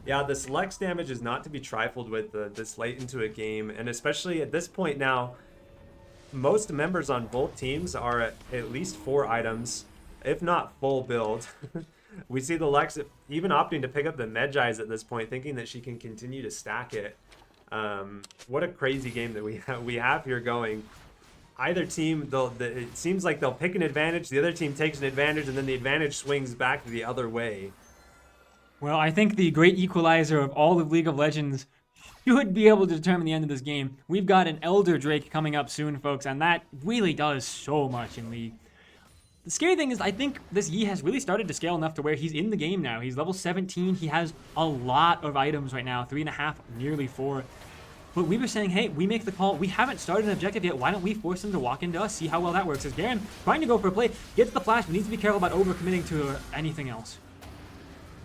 Yeah, this Lex damage is not to be trifled with this late into a game, and especially at this point now, most members on both teams are at least 4 items, if not full build. We see the Lex even opting to pick up the Medjais at this point, thinking that she can continue to stack it. What a crazy game that we have here going. Either team, it seems like they'll pick an advantage, the other team takes an advantage, and then the advantage swings back the other way. Well, I think the great equalizer of all of League of Legends should be able to determine the end of this game. We've got an Elder Drake coming up soon, folks, and that really does so much in League. The scary thing is I think this Yi has really started to scale enough to where he's in the game now. He's level 17. He has a lot of items right now, 3.5, nearly 4. But we were saying, hey, we make the call. We haven't started an objective yet. Why don't we force him to walk into us, see how well that works? As Garen trying to go for a play, gets the flash, but needs to be careful about overcommitting to anything else.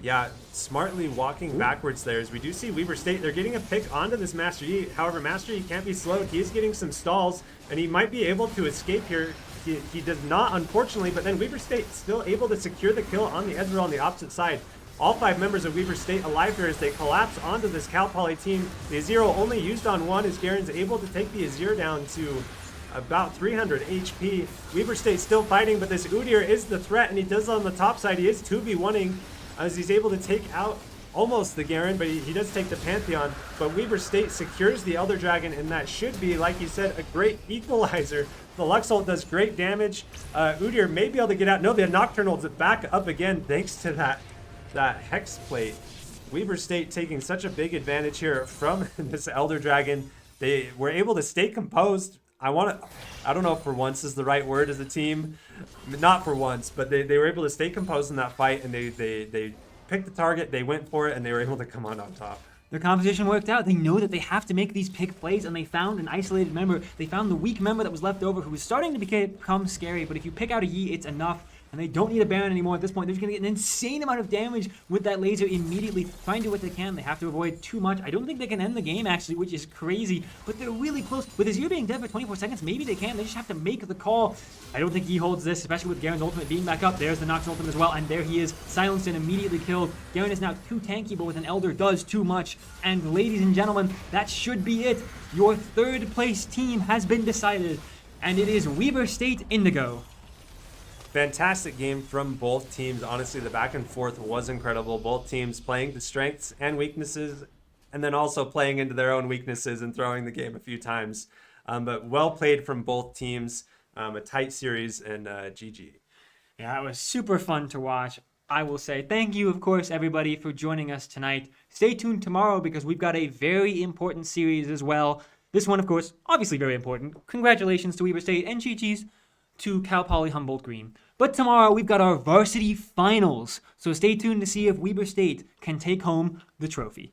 Yeah, smartly walking backwards there, as we do see Weber State. They're getting a pick onto this Master Yi. However, Master Yi can't be slowed. He is getting some stalls, and he might be able to escape here. He does not, unfortunately, but then Weber State still able to secure the kill on the Ezreal on the opposite side. All 5 members of Weber State alive here as they collapse onto this Cal Poly team. The Azir only used on one as Garen's able to take the Azir down to about 300 HP. Weber State still fighting, but this Udyr is the threat, and he does it on the top side. He is 2v1ing as he's able to take out almost the Garen, but he does take the Pantheon. But Weber State secures the Elder Dragon, and that should be, like you said, a great equalizer. The Lux ult does great damage. Udyr may be able to get out. No, the Nocturnal's back up again thanks to that Hex Plate. Weber State taking such a big advantage here from this Elder Dragon. They were able to stay composed. I don't know if for once is the right word as a team. Not for once, but they were able to stay composed in that fight, and they picked the target, they went for it, and they were able to come on top. Their composition worked out. They know that they have to make these pick plays, and they found an isolated member. They found the weak member that was left over who was starting to become scary, but if you pick out a Yi, it's enough. And they don't need a Baron anymore at this point. They're just going to get an insane amount of damage with that laser immediately. Try and do what they can. They have to avoid too much. I don't think they can end the game, actually, which is crazy. But they're really close. With Azir being dead for 24 seconds, maybe they can. They just have to make the call. I don't think he holds this, especially with Garen's ultimate being back up. There's the Nox ultimate as well, and there he is. Silenced and immediately killed. Garen is now too tanky, but with an Elder does too much. And ladies and gentlemen, that should be it. Your third place team has been decided, and it is Weber State Indigo. Fantastic game from both teams. Honestly, the back and forth was incredible. Both teams playing the strengths and weaknesses, and then also playing into their own weaknesses and throwing the game a few times. But well played from both teams. A tight series, and GG. Yeah, it was super fun to watch. I will say thank you, of course, everybody, for joining us tonight. Stay tuned tomorrow because we've got a very important series as well. This one, of course, obviously very important. Congratulations to Weber State and GG's to Cal Poly Humboldt Green. But tomorrow we've got our varsity finals, so stay tuned to see if Weber State can take home the trophy.